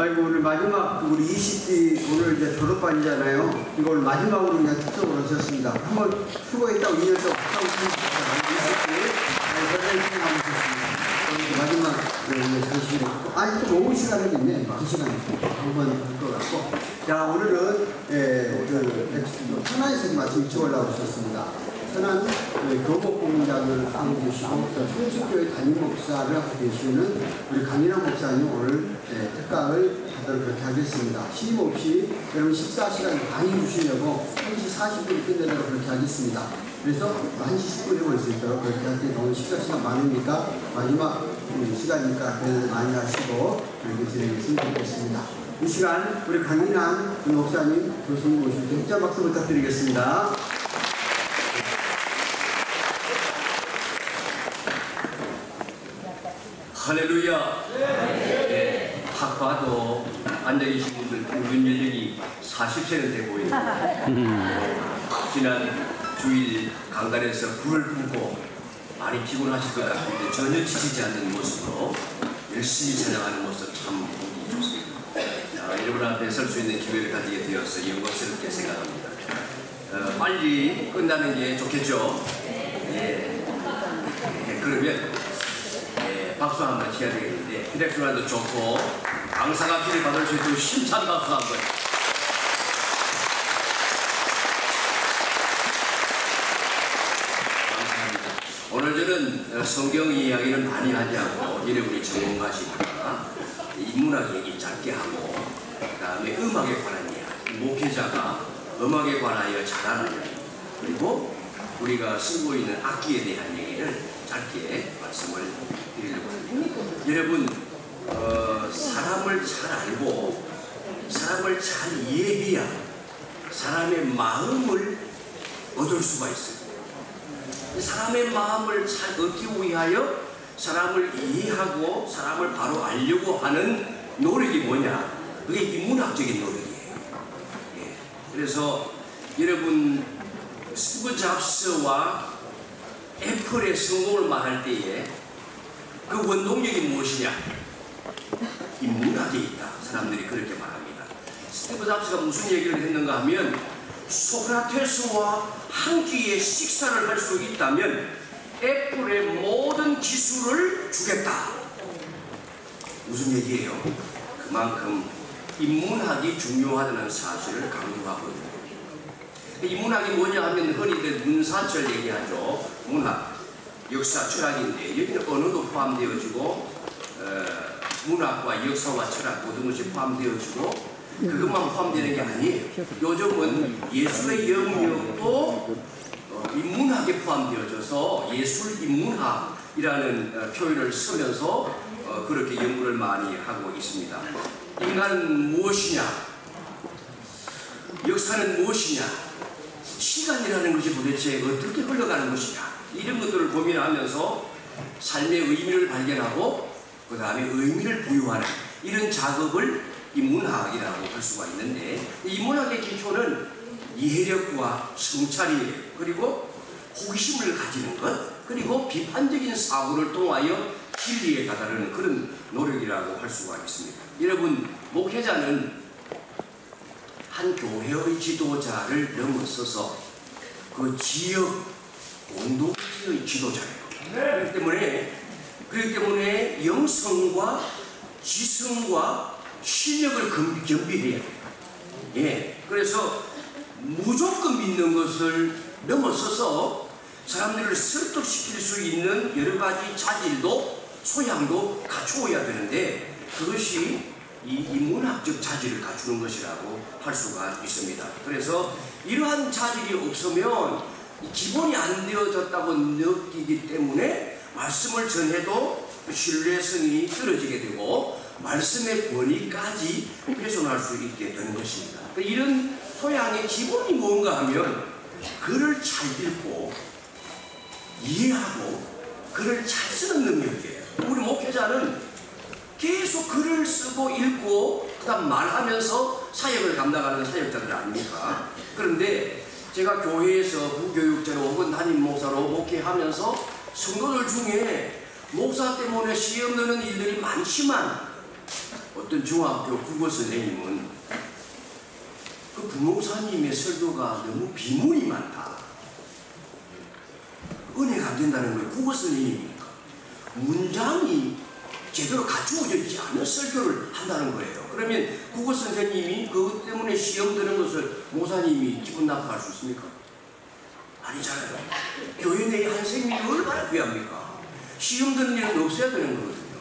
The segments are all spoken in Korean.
아이고, 오늘 마지막 우리 20기 오늘 이제 졸업반이잖아요. 이걸 마지막으로 그냥 특성으로 오셨습니다. 한번 수고했다고 2년 동안 박수 주셨습니다. 20기 선생님 나오셨습니다. 마지막 전시회 아니 또 오후 시간이 있네. 그 시간에 한번 할 것 같고, 자 오늘은 천안에서 마침 일찍 올라오셨습니다. 천안 교복공장을 하고 계시고 성숙교회 담임 목사를 하고 계시는 우리 강인환 목사님 오늘 특강을 하도록 그렇게 하겠습니다. 쉼 없이 여러분 식사 시간 많이 주시려고 1시 40분에 끝내도록 그렇게 하겠습니다. 그래서 1시 10분에 올 수 있도록 그렇게 할 텐데 오늘 식사 시간 많으니까 마지막 시간이니까 그래도 많이 하시고 그렇게 진행했으면 좋겠습니다. 이 시간 우리 강인환 목사님 교수님 모실 때 흑자 박수 부탁드리겠습니다. 할렐루야. 네. 딱 봐도 앉아계신 분들 평균 연령이 40세는 돼 보입니다. 지난 주일 강단에서 불을 품고 많이 피곤하실 것 같은데 전혀 지치지 않는 모습으로 열심히 찬양하는 모습 참 보기 좋습니다. 여러분 앞에 설 수 있는 기회를 가지게 되어서 영광스럽게 생각합니다. 빨리 끝나는 게 좋겠죠? 예. 그러면 박수 한번 쳐야 되겠는데 혈액순환도 좋고 강사가 피를 받을 수 있도록 힘찬 박수 한번. 감사합니다. 오늘 저는 성경 이야기는 많이 하지 않고 여러분이 전문가시니까 인문학 얘기 짧게 하고 그 다음에 음악에 관한 이야기, 목회자가 음악에 관하여 잘하는 이야기, 그리고 우리가 쓰고 있는 악기에 대한 얘기를 짧게 말씀을 드리려고 합니다. 여러분 사람을 잘 알고 사람을 잘 이해해야 사람의 마음을 얻을 수가 있어요. 사람의 마음을 잘 얻기 위하여 사람을 이해하고 사람을 바로 알려고 하는 노력이 뭐냐? 그게 인문학적인 노력이에요. 예. 그래서 여러분 스티브 잡스와 애플의 성공을 말할 때에 그 원동력이 무엇이냐? 인문학에 있다. 사람들이 그렇게 말합니다. 스티브 잡스가 무슨 얘기를 했는가 하면 소크라테스와 한 끼의 식사를 할 수 있다면 애플의 모든 기술을 주겠다. 무슨 얘기예요? 그만큼 인문학이 중요하다는 사실을 강조하고 있는 거예요. 인문학이 뭐냐 하면 흔히들 문사철 얘기하죠. 문학, 역사, 철학인데 여기는 언어도 포함되어지고 문학과 역사와 철학 모든 것이 포함되어지고 그것만 포함되는 게 아니에요. 요즘은 예술의 영역도 인문학에 포함되어져서 예술 인문학이라는 표현을 쓰면서 그렇게 연구를 많이 하고 있습니다. 인간은 무엇이냐? 역사는 무엇이냐? 시간이라는 것이 도대체 어떻게 흘러가는 것이냐? 이런 것들을 고민하면서 삶의 의미를 발견하고 그 다음에 의미를 부여하는 이런 작업을 인문학이라고 할 수가 있는데, 인문학의 기초는 이해력과 성찰이에요. 그리고 호기심을 가지는 것, 그리고 비판적인 사고를 통하여 진리에 다다르는 그런 노력이라고 할 수가 있습니다. 여러분, 목회자는 한 교회의 지도자를 넘어서서 그 지역 공동체의 지도자예요. 그렇기 때문에 영성과 지성과 실력을 겸비해야 돼요. 예, 그래서 무조건 믿는 것을 넘어서서 사람들을 설득시킬 수 있는 여러 가지 자질도 소양도 갖추어야 되는데 그것이 이 인문학적 자질을 갖추는 것이라고 할 수가 있습니다. 그래서 이러한 자질이 없으면 기본이 안 되어졌다고 느끼기 때문에 말씀을 전해도 신뢰성이 떨어지게 되고 말씀의 권위까지 훼손할 수 있게 되는 것입니다. 이런 소양의 기본이 뭔가 하면 글을 잘 읽고 이해하고 글을 잘 쓰는 능력이에요. 우리 목회자는 계속 글을 쓰고 읽고 그 다음 말하면서 사역을 감당하는 사역자들 아닙니까? 그런데 제가 교회에서 부교육자로 혹은 담임 목사로 목회하면서 성도들 중에 목사 때문에 시험 드는 일들이 많지만 어떤 중학교 국어 선생님은 그 부목사님의 설교가 너무 비문이 많다. 은혜가 안 된다는 거예요. 국어 선생님이니까. 문장이 제대로 갖추어져 있지 않은 설교를 한다는 거예요. 그러면 국어 선생님이 그것 때문에 시험 드는 것을 목사님이 기분 나빠할 수 있습니까? 아니잖아요. 교회 내에 한 생명이 얼마나 귀합니까? 시험 드는 일은 없어야 되는 거거든요.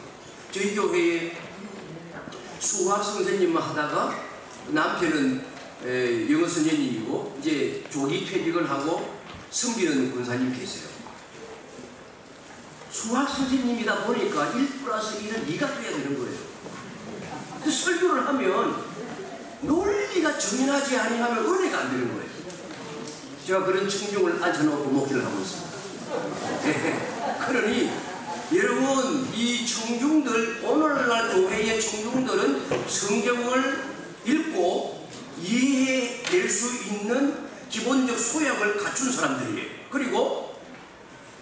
저희 교회에 수학 선생님만 하다가 남편은 영어 선생님이고 이제 조기 퇴직을 하고 섬기는 권사님 계세요. 수학 선생님이다 보니까 1+1은 2가 돼야 되는 거예요. 그 설교를 하면 논리가 정연하지 아니하면 은혜가 안 되는 거예요. 제가 그런 청중을 앉혀놓고 목회를 하고 있습니다. 그러니 여러분, 이 청중들, 오늘날 교회의 청중들은 성경을 읽고 이해될 수 있는 기본적 소양을 갖춘 사람들이에요. 그리고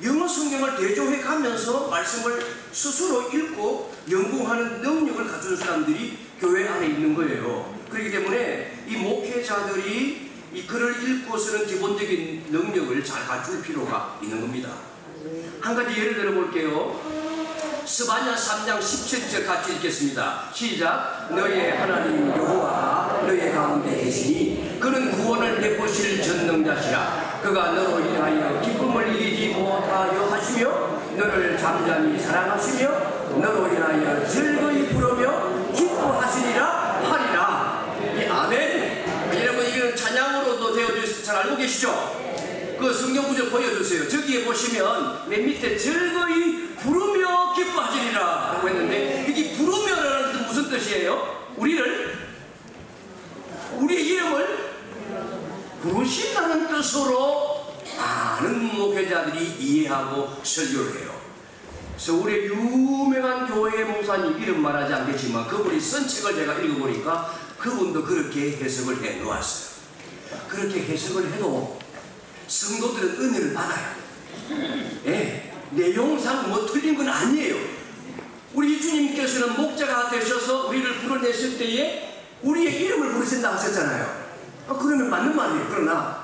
영어 성경을 대조해 가면서 말씀을 스스로 읽고 연구하는 능력을 갖춘 사람들이 교회 안에 있는 거예요. 그렇기 때문에 이 목회자들이 이 글을 읽고서는 기본적인 능력을 잘 갖출 필요가 있는 겁니다. 한 가지 예를 들어 볼게요. 스바냐 3장 17절 같이 읽겠습니다. 시작. 너의 하나님 여호와 너의 가운데 계시니 그는 구원을 베푸실 전능자시라. 그가 너로 인하여 기쁨을 이기지 못하여 하시며 너를 잠잠히 사랑하시며 너로 인하여 즐거이 부르며 기뻐하시리라 하리라. 아멘. 여러분, 이건 찬양으로도 되어져 있어 잘 알고 계시죠? 그 성경 구절 보여주세요. 저기에 보시면 맨 밑에 즐거이 부르며 기뻐하시리라 라고 했는데, 여기 부르며라는 뜻은 무슨 뜻이에요? 우리의 이름을 부르신다는 뜻으로 많은 목회자들이 이해하고 설교를 해요. 그래서 우리 유명한 교회의 목사님 이름 말하지 않겠지만 그분이 쓴 책을 제가 읽어보니까 그분도 그렇게 해석을 해 놓았어요. 그렇게 해석을 해도 성도들은 은혜를 받아요. 예, 내용상 뭐 틀린 건 아니에요. 우리 주님께서는 목자가 되셔서 우리를 불러내실 때에 우리의 이름을 부르신다 하셨잖아요. 그러면 맞는 말이에요. 그러나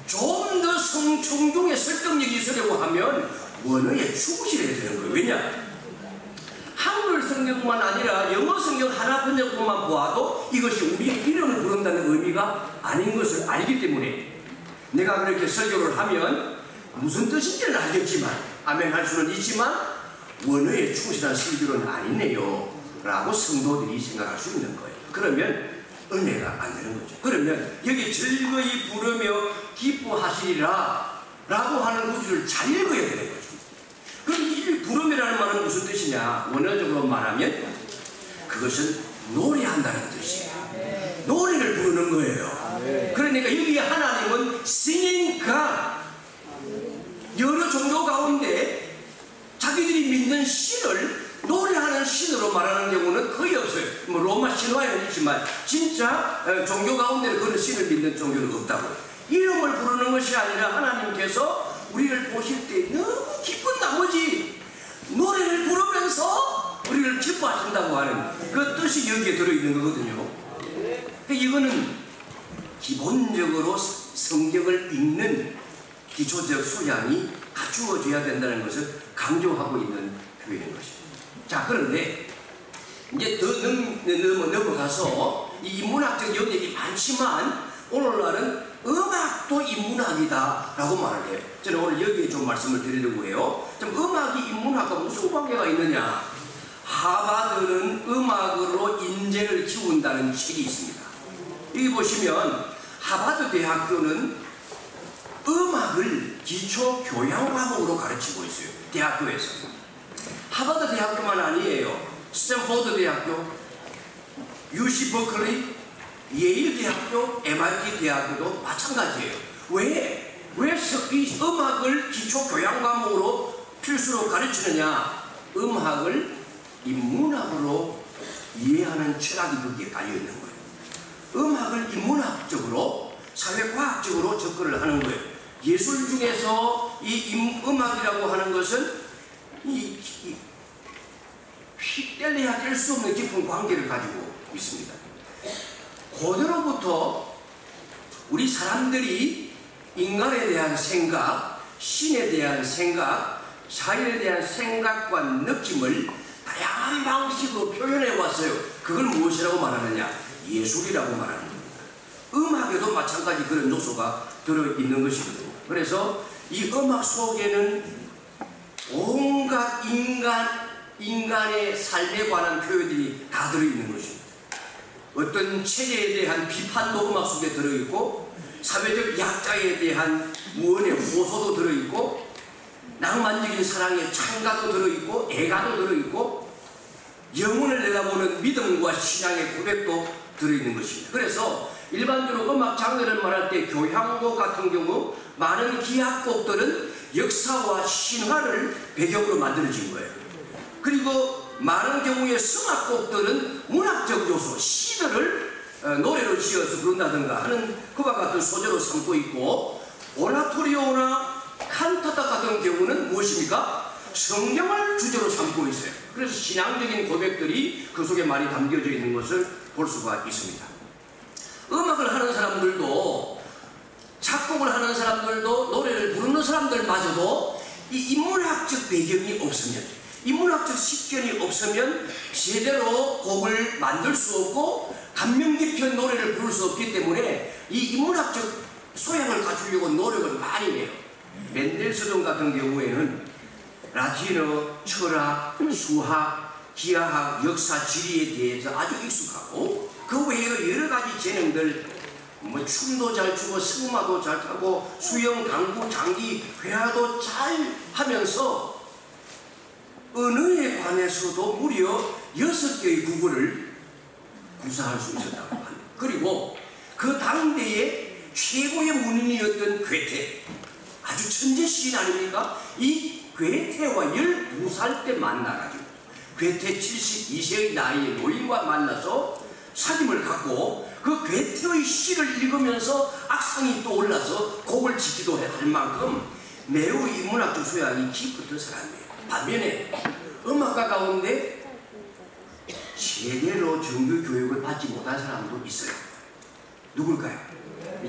좀 더 청중의 설득력이 있으려고 하면 원어에 충실해야 되는 거예요. 왜냐? 한글 성경뿐만 아니라 영어 성경 하나 번역본만 보아도 이것이 우리의 이름을 부른다는 의미가 아닌 것을 알기 때문에 내가 그렇게 설교를 하면 무슨 뜻인지는 알겠지만 아멘 할 수는 있지만 원어에 충실한 설교는 아니네요 라고 성도들이 생각할 수 있는 거예요. 그러면 은혜가 안 되는 거죠. 그러면 여기 즐거이 부르며 기뻐하시리라 라고 하는 구절을 잘 읽어야 되는 거죠. 그럼 이 부름이라는 말은 무슨 뜻이냐? 원어적으로 말하면 그것은 노래한다는 뜻이에요. 노래를 부르는 거예요. 그러니까 여기 하나님은 singing God, 여러 종교 가운데 자기들이 믿는 신을 노래하는 신으로 말하는 경우는 거의 없어요. 뭐 로마 신화에는 있지만 진짜 종교 가운데 그런 신을 믿는 종교는 없다고요. 이름을 부르는 것이 아니라 하나님께서 우리를 보실 때 너무 기쁜 나머지 노래를 부르면서 우리를 기뻐하신다고 하는 그 뜻이 여기에 들어있는 거거든요. 이거는 기본적으로 성경을 읽는 기초적 소양이 갖추어져야 된다는 것을 강조하고 있는 표현인 것입니다. 자, 그런데 이제 더 넘어가서 이 인문학적 영역이 많지만 오늘날은 음악도 인문학이다 라고 말을 해요. 저는 오늘 여기에 좀 말씀을 드리려고 해요. 좀 음악이 인문학과 무슨 관계가 있느냐? 하버드는 음악으로 인재를 키운다는 책이 있습니다. 여기 보시면 하버드 대학교는 음악을 기초 교양 과목으로 가르치고 있어요. 대학교에서. 하버드 대학교만 아니에요. 스탠포드 대학교, UC 버클리, 예일 대학교, MIT 대학교도 마찬가지예요. 왜 이 음악을 기초 교양 과목으로 필수로 가르치느냐? 음악을 인문학으로 이해하는 철학이 거기에 깔려 있는 거예요. 음악을 인문학적으로, 사회과학적으로 접근을 하는 거예요. 예술 중에서 이 음악이라고 하는 것은 뗄래야 뗄 수 없는 깊은 관계를 가지고 있습니다. 고대로부터 우리 사람들이 인간에 대한 생각, 신에 대한 생각, 자연에 대한 생각과 느낌을 다양한 방식으로 표현해 왔어요. 그걸 무엇이라고 말하느냐? 예술이라고 말하는 겁니다. 음악에도 마찬가지 그런 요소가 들어있는 것이거든요. 그래서 이 음악 속에는 온갖 인간의 삶에 관한 표현들이 다 들어있는 것입니다. 어떤 체제에 대한 비판도 음악 속에 들어있고, 사회적 약자에 대한 무언의 호소도 들어있고, 낭만적인 사랑의 찬가도 들어있고, 애가도 들어있고, 영혼을 내다보는 믿음과 신앙의 고백도 들어있는 것입니다. 그래서 일반적으로 음악 장르를 말할 때 교향곡 같은 경우 많은 기악곡들은 역사와 신화를 배경으로 만들어진 거예요. 그리고 많은 경우에 성악곡들은 문학적 요소, 시들을 노래로 지어서 부른다든가 하는 그와 같은 소재로 삼고 있고, 오라토리오나 칸타타 같은 경우는 무엇입니까? 성경을 주제로 삼고 있어요. 그래서 신앙적인 고백들이 그 속에 많이 담겨져 있는 것을 볼 수가 있습니다. 음악을 하는 사람들도, 작곡을 하는 사람들도, 노래를 부르는 사람들마저도 이 인문학적 배경이 없으면, 인문학적 식견이 없으면 제대로 곡을 만들 수 없고 감명 깊은 노래를 부를 수 없기 때문에 이 인문학적 소양을 갖추려고 노력을 많이 해요. 멘델스존 같은 경우에는 라틴어, 철학, 수학, 기하학, 역사, 지리에 대해서 아주 익숙하고, 그 외에 여러 가지 재능들, 춤도 잘 추고 승마도 잘 타고 수영, 당구, 장기, 회화도 잘 하면서 언어에 관해서도 무려 6개의 국어를 구사할 수 있었다고 합니다. 그리고 그 당대의 최고의 문인이었던 괴테, 아주 천재 시인 아닙니까? 이 괴테와 12살 때 만나가지고, 괴테 72세의 나이의 노인과 만나서 사귐을 갖고 그 괴테의 시를 읽으면서 악상이 또 올라서 곡을 짓기도 할 만큼 매우 인문학적 소양이 깊었던 사람이에요. 반면에 음악가 가운데 제대로 정규 교육을 받지 못한 사람도 있어요. 누굴까요?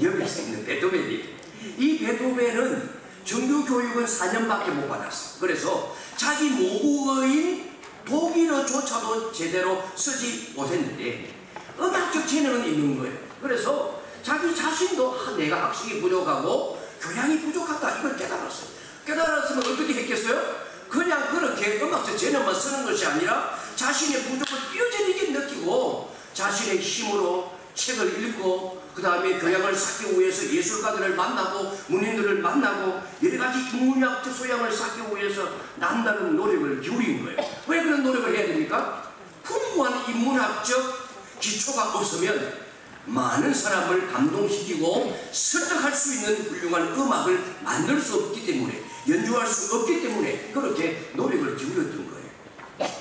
여기 있는 베토벤이. 이 베토벤은 정규 교육은 4년밖에 못 받았어. 그래서 자기 모국어인 독일어조차도 제대로 쓰지 못했는데 음악적 재능은 있는 거예요. 그래서 자기 자신도 내가 학식이 부족하고 교양이 부족하다, 이걸 깨달았어요. 깨달았으면 어떻게 했겠어요? 그냥 그렇게 음악적 재능만 쓰는 것이 아니라 자신의 부족을 뼈저리게 느끼고 자신의 힘으로 책을 읽고, 그 다음에 교양을 쌓기 위해서 예술가들을 만나고 문인들을 만나고 여러 가지 인문학적 소양을 쌓기 위해서 남다른 노력을 기울인 거예요. 왜 그런 노력을 해야 됩니까? 풍부한 인문학적 기초가 없으면 많은 사람을 감동시키고 설득할 수 있는 훌륭한 음악을 만들 수 없기 때문에, 연주할 수 없기 때문에 그렇게 노력을 기울였던 거예요.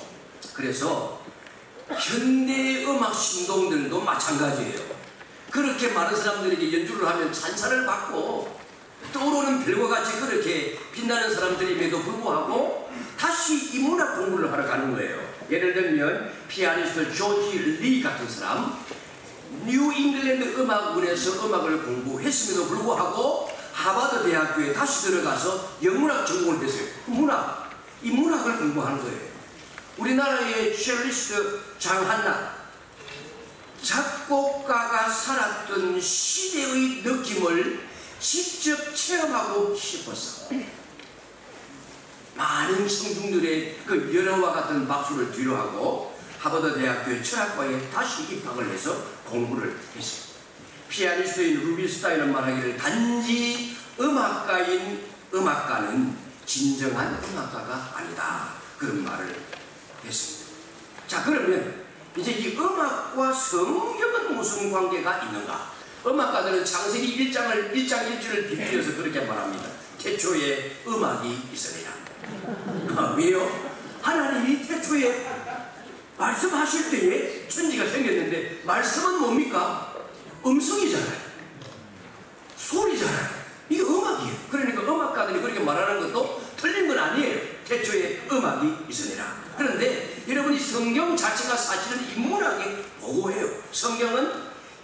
그래서 현대 음악 신동들도 마찬가지예요. 그렇게 많은 사람들에게 연주를 하면 찬사를 받고 떠오르는 별과 같이 그렇게 빛나는 사람들임에도 불구하고 다시 인문학 공부를 하러 가는 거예요. 예를 들면 피아니스트 조지 리 같은 사람, 뉴 잉글랜드 음악원에서 음악을 공부했음에도 불구하고 하버드 대학교에 다시 들어가서 영문학 전공을 했어요. 이 문학을 공부하는 거예요. 우리나라의 첼리스트 장한나, 작곡가가 살았던 시대의 느낌을 직접 체험하고 싶었어. 많은 청중들의 그 열화와 같은 박수를 뒤로하고 하버드 대학교의 철학과에 다시 입학을 해서 공부를 했어요. 피아니스트인 루빈스타인은 말하기를, 단지 음악가인 음악가는 진정한 음악가가 아니다, 그런 말을 했습니다. 자, 그러면 이제 이 음악과 성경은 무슨 관계가 있는가? 음악가들은 창세기 1장 1절을 빗대어서 그렇게 말합니다. 태초에 음악이 있으리라. 왜요? 하나님이 태초에 말씀하실 때에 천지가 생겼는데, 말씀은 뭡니까? 음성이잖아요. 소리잖아요. 이게 음악이에요. 그러니까 음악가들이 그렇게 말하는 것도 틀린 건 아니에요. 태초에 음악이 있으니라. 그런데 여러분이 성경을 피타고라스가 사실은 인문학에 보고해요. 성경은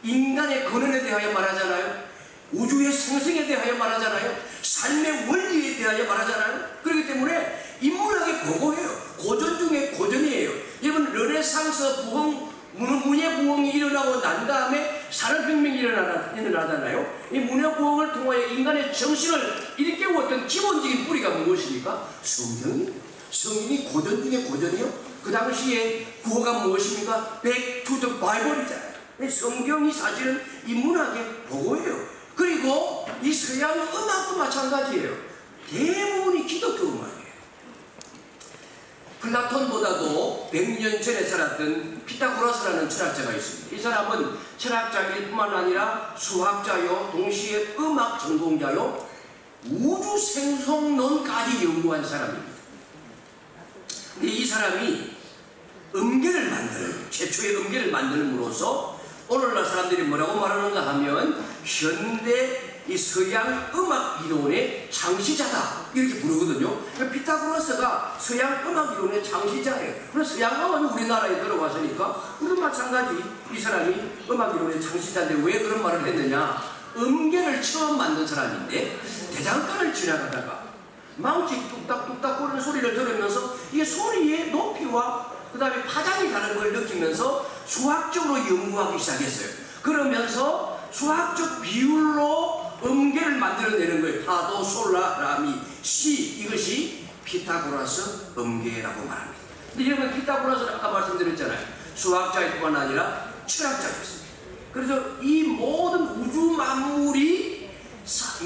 인간의 근원에 대하여 말하잖아요. 우주의 생성에 대하여 말하잖아요. 삶의 원리에 대하여 말하잖아요. 그렇기 때문에 인문학에 보고해요. 고전 중에 고전이에요. 여러분 르네상스 부흥, 문예부흥이 일어나고 난 다음에 산업혁명이 일어나잖아요. 이 문예부흥을 통하여 인간의 정신을 일깨웠던 기본적인 뿌리가 무엇입니까? 성경이에요. 성경이 고전 중에 고전이요. 그 당시에 구호가 무엇입니까? Back to the Bible이잖아요. 성경이 사실은 인문학의 보고예요. 그리고 이 서양 음악도 마찬가지예요. 대부분이 기독교 음악이에요. 플라톤보다도 100년 전에 살았던 피타고라스라는 철학자가 있습니다. 이 사람은 철학자일 뿐만 아니라 수학자요, 동시에 음악 전공자요, 우주 생성론까지 연구한 사람입니다. 근데 이 사람이 음계를 최초의 음계를 만들므로써 오늘날 사람들이 뭐라고 말하는가 하면 현대 이 서양 음악 이론의 창시자다 이렇게 부르거든요. 피타고라스가 서양 음악 이론의 창시자예요. 그래서 서양 음악이 우리나라에 들어왔으니까 우리도 마찬가지 이 사람이 음악 이론의 창시자인데 왜 그런 말을 했느냐? 음계를 처음 만든 사람인데 대장간을 지나가다가 망치 뚝딱뚝딱 거리는 소리를 들으면서 이게 소리의 높이와 그 다음에 파장이 다른 걸 느끼면서 수학적으로 연구하기 시작했어요. 그러면서 수학적 비율로 음계를 만들어내는 거예요. 파도, 솔라, 라미, 시, 이것이 피타고라스 음계라고 말합니다. 근데 여러분 피타고라스는 아까 말씀드렸잖아요. 수학자일 뿐만 아니라 철학자였습니다. 그래서 이 모든 우주 만물이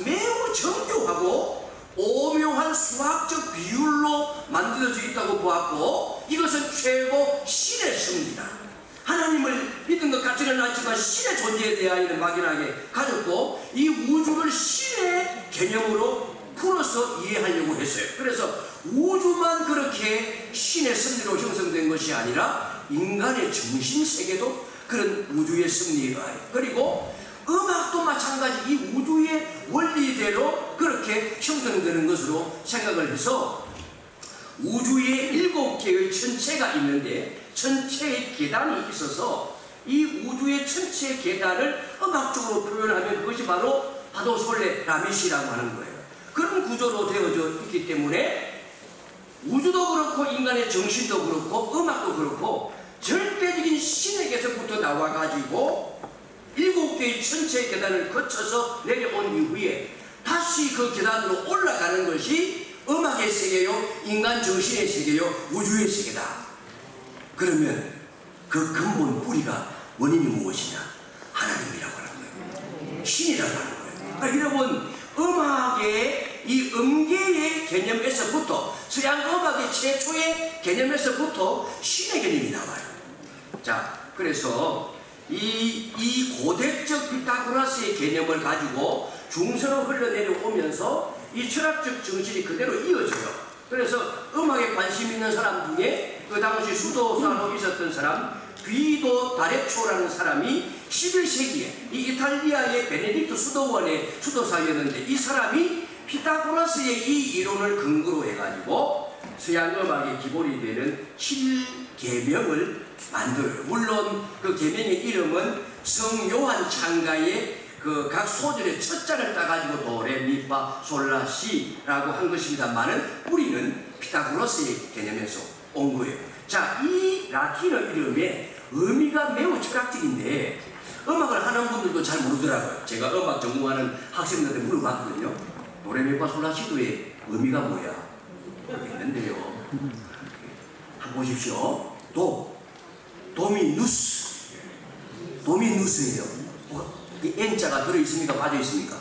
매우 정교하고 오묘한 수학적 비율로 만들어져 있다고 보았고 이것은 최고 신의 섭니다. 하나님을 믿는 것 같지는 않지만 신의 존재에 대하여는 막연하게 가졌고 이 우주를 신의 개념으로 풀어서 이해하려고 했어요. 그래서 우주만 그렇게 신의 섭리로 형성된 것이 아니라 인간의 정신세계도 그런 우주의 섭리에 의하여 그리고 음악도 마찬가지 이 우주의 원리대로 그렇게 형성되는 것으로 생각을 해서 우주에 7개의 천체가 있는데 천체의 계단이 있어서 이 우주의 천체의 계단을 음악적으로 표현하면 그것이 바로 파도, 솔레, 라미시라고 하는 거예요. 그런 구조로 되어져 있기 때문에 우주도 그렇고 인간의 정신도 그렇고 음악도 그렇고 절대적인 신에게서부터 나와가지고 7개의 천체의 계단을 거쳐서 내려온 이후에 다시 그 계단으로 올라가는 것이 음악의 세계요, 인간 정신의 세계요, 우주의 세계다. 그러면 그 근본 뿌리가 원인이 무엇이냐? 하나님이라고 하는 거예요. 신이라고 하는 거예요. 그러니까 여러분 음악의 이 음계의 개념에서부터 서양 음악의 최초의 개념에서부터 신의 개념이 나와요. 자, 그래서 이 고대적 피타고라스의 개념을 가지고 중세로 흘러내려오면서 이 철학적 정신이 그대로 이어져요. 그래서 음악에 관심 있는 사람 중에 그 당시 수도사로 있었던 사람 귀도 다레초라는 사람이 11세기에 이 이탈리아의 베네딕토 수도원의 수도사였는데 이 사람이 피타고라스의 이 이론을 근거로 해가지고 서양 음악의 기본이 되는 7계명을 만들어요. 물론 그 계명의 이름은 성 요한 창가의 그 각 소절의 첫 자를 따가지고 도레미파 솔라시라고 한 것입니다만은 뿌리는 피타고라스의 개념에서 온 거예요. 자, 이 라틴어 이름의 의미가 매우 철학적인데 음악을 하는 분들도 잘 모르더라고요. 제가 음악 전공하는 학생들한테 물어봤거든요. 도레미파 솔라시도의 의미가 뭐야? 모르겠는데요. 한번 보십시오. 도미누스예요. 이 N자가 들어있습니까? 빠져있습니까?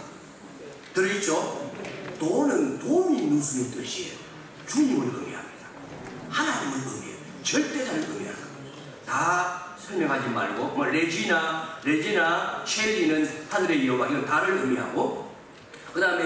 들어있죠? 도는 도미누스의 뜻이에요. 주님을 의미합니다. 하나님을 의미해요. 절대자를 의미하는 겁니다. 다 설명하지 말고 뭐 레지나, 첼리는 하늘의 여호와 이건 다를 의미하고 그 다음에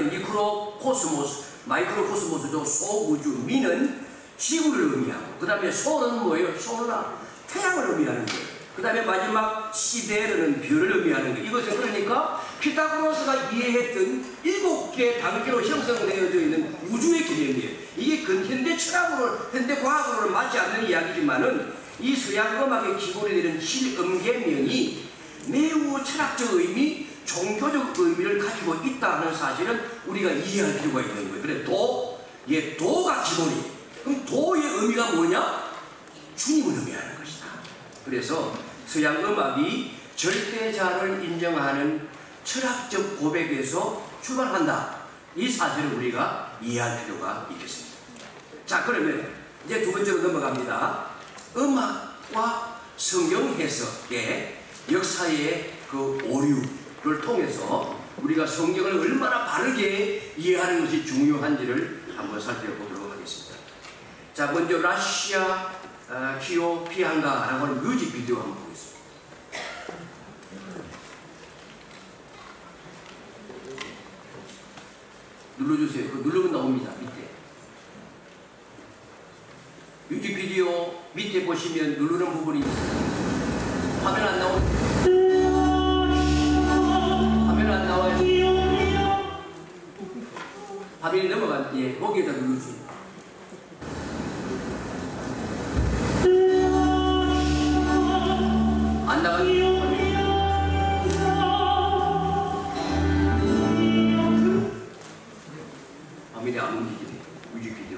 마이크로코스모스죠. 소우주, 미는 지구를 의미하고 그 다음에 솔은 뭐예요? 솔라, 태양을 의미하는 거예요. 그 다음에 마지막 시데르는 별을 의미하는 거예요. 이것은 그러니까 피타고라스가 이해했던 7개 단계로 형성되어져 있는 우주의 개념이에요. 이게 근현대 철학으로, 현대 과학으로는 맞지 않는 이야기지만은 이 서양 음악의 기본이 되는 7음계명이 매우 철학적 의미, 종교적 의미를 가지고 있다는 사실은 우리가 이해할 필요가 있는 거예요. 그래 도가 기본이에요. 그럼 도의 의미가 뭐냐? 주님을 의미하는 것이다. 그래서 서양 음악이 절대자를 인정하는 철학적 고백에서 출발한다. 이 사실을 우리가 이해할 필요가 있겠습니다. 자, 그러면 이제 두 번째로 넘어갑니다. 음악과 성경 해석의 역사의 그 오류를 통해서 우리가 성경을 얼마나 바르게 이해하는 것이 중요한지를 한번 살펴보도록 하겠습니다. 자, 먼저 라시아 키오피안가라고 하는 뮤직비디오 한번 보겠습니다. 눌러주세요. 그거 누르면 나옵니다. 밑에 뮤직비디오 밑에 보시면 누르는 부분이 있어요. 화면 안 나오죠? 화면 안 나와요? 화면이 넘어간 뒤에 거기에다 누르세요. 안 나가요? 화면이 안 움직이네. 뮤직비디오.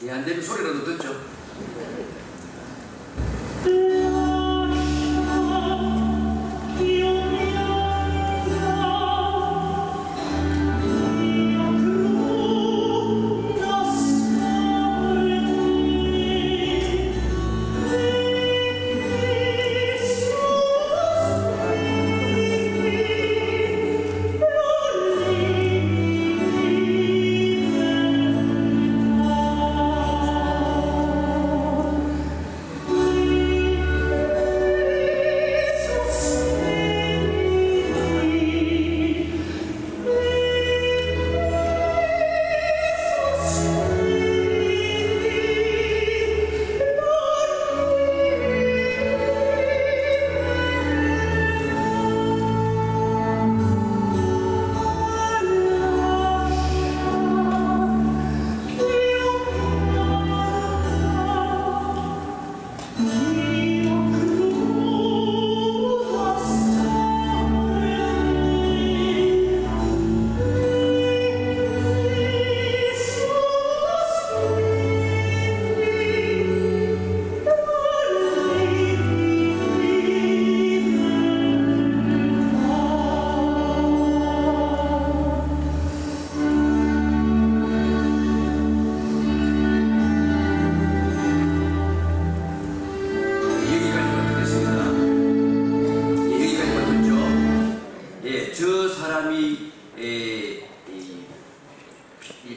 예, 안 되면 소리라도 듣죠.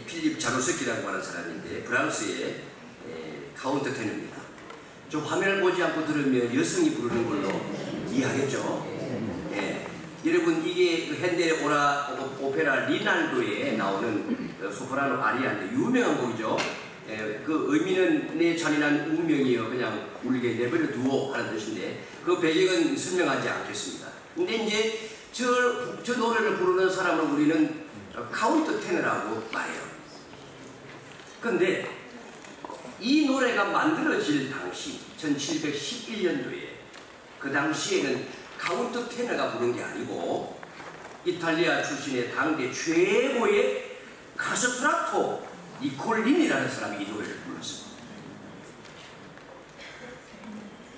필립 자노스키라고 하는 사람인데 프랑스의 카운트 테너입니다. 좀 화면을 보지 않고 들으면 여성이 부르는 걸로 이해하겠죠? 예. 여러분 이게 핸델의 오페라 리날도에 나오는 소프라노 아리아인데 유명한 곡이죠. 예, 그 의미는 내 잔인한 운명이여 그냥 울게 내버려 두어 하는 뜻인데 그 배경은 설명하지 않겠습니다. 근데 이제 저 노래를 부르는 사람을 우리는 카운트 테너라고 말해요. 근데 이 노래가 만들어질 당시 1711년도에 그 당시에는 카운트 테너가 부른 게 아니고 이탈리아 출신의 당대 최고의 카스트라토 니콜린이라는 사람이 이 노래를 불렀습니다.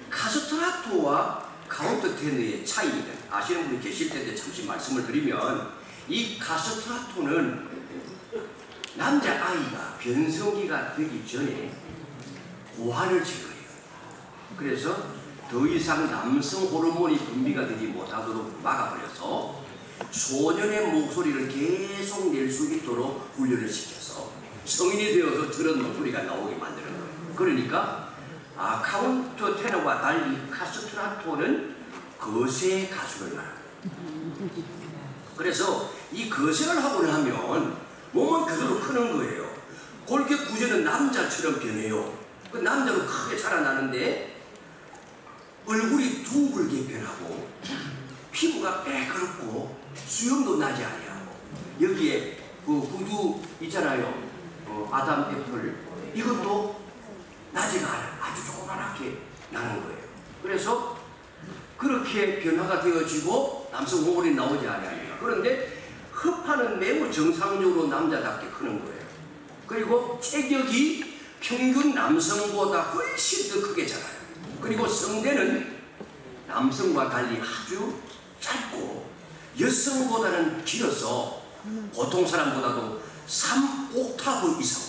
카스트라토와 카운트 테너의 차이는 아시는 분이 계실 텐데 잠시 말씀을 드리면 이 카스트라토는 남자아이가 변성기가 되기 전에 고환을 제거해요. 그래서 더 이상 남성 호르몬이 분비가 되지 못하도록 막아버려서 소년의 목소리를 계속 낼 수 있도록 훈련을 시켜서 성인이 되어서 저런 목소리가 나오게 만드는 거예요. 그러니까 카운트 테너와 달리 카스트라토는 거세 가수를 말합니다. 그래서 이 거세를 하고 나면 몸은 그대로 크는 거예요. 골격 구조는 남자처럼 변해요. 그 남자로 크게 자라나는데 얼굴이 둥글게 변하고 피부가 빼그럽고 수염도 나지 아니하고 여기에 그 구두 있잖아요. 아담 애플. 이것도 나지가 아주 조그맣게 나는 거예요. 그래서 그렇게 변화가 되어지고 남성 호르몬이 나오지 않아요. 그런데 흡하는 매우 정상적으로 남자답게 크는 거예요. 그리고 체격이 평균 남성보다 훨씬 더 크게 자라요. 그리고 성대는 남성과 달리 아주 짧고 여성보다는 길어서 보통 사람보다도 3옥타브 이상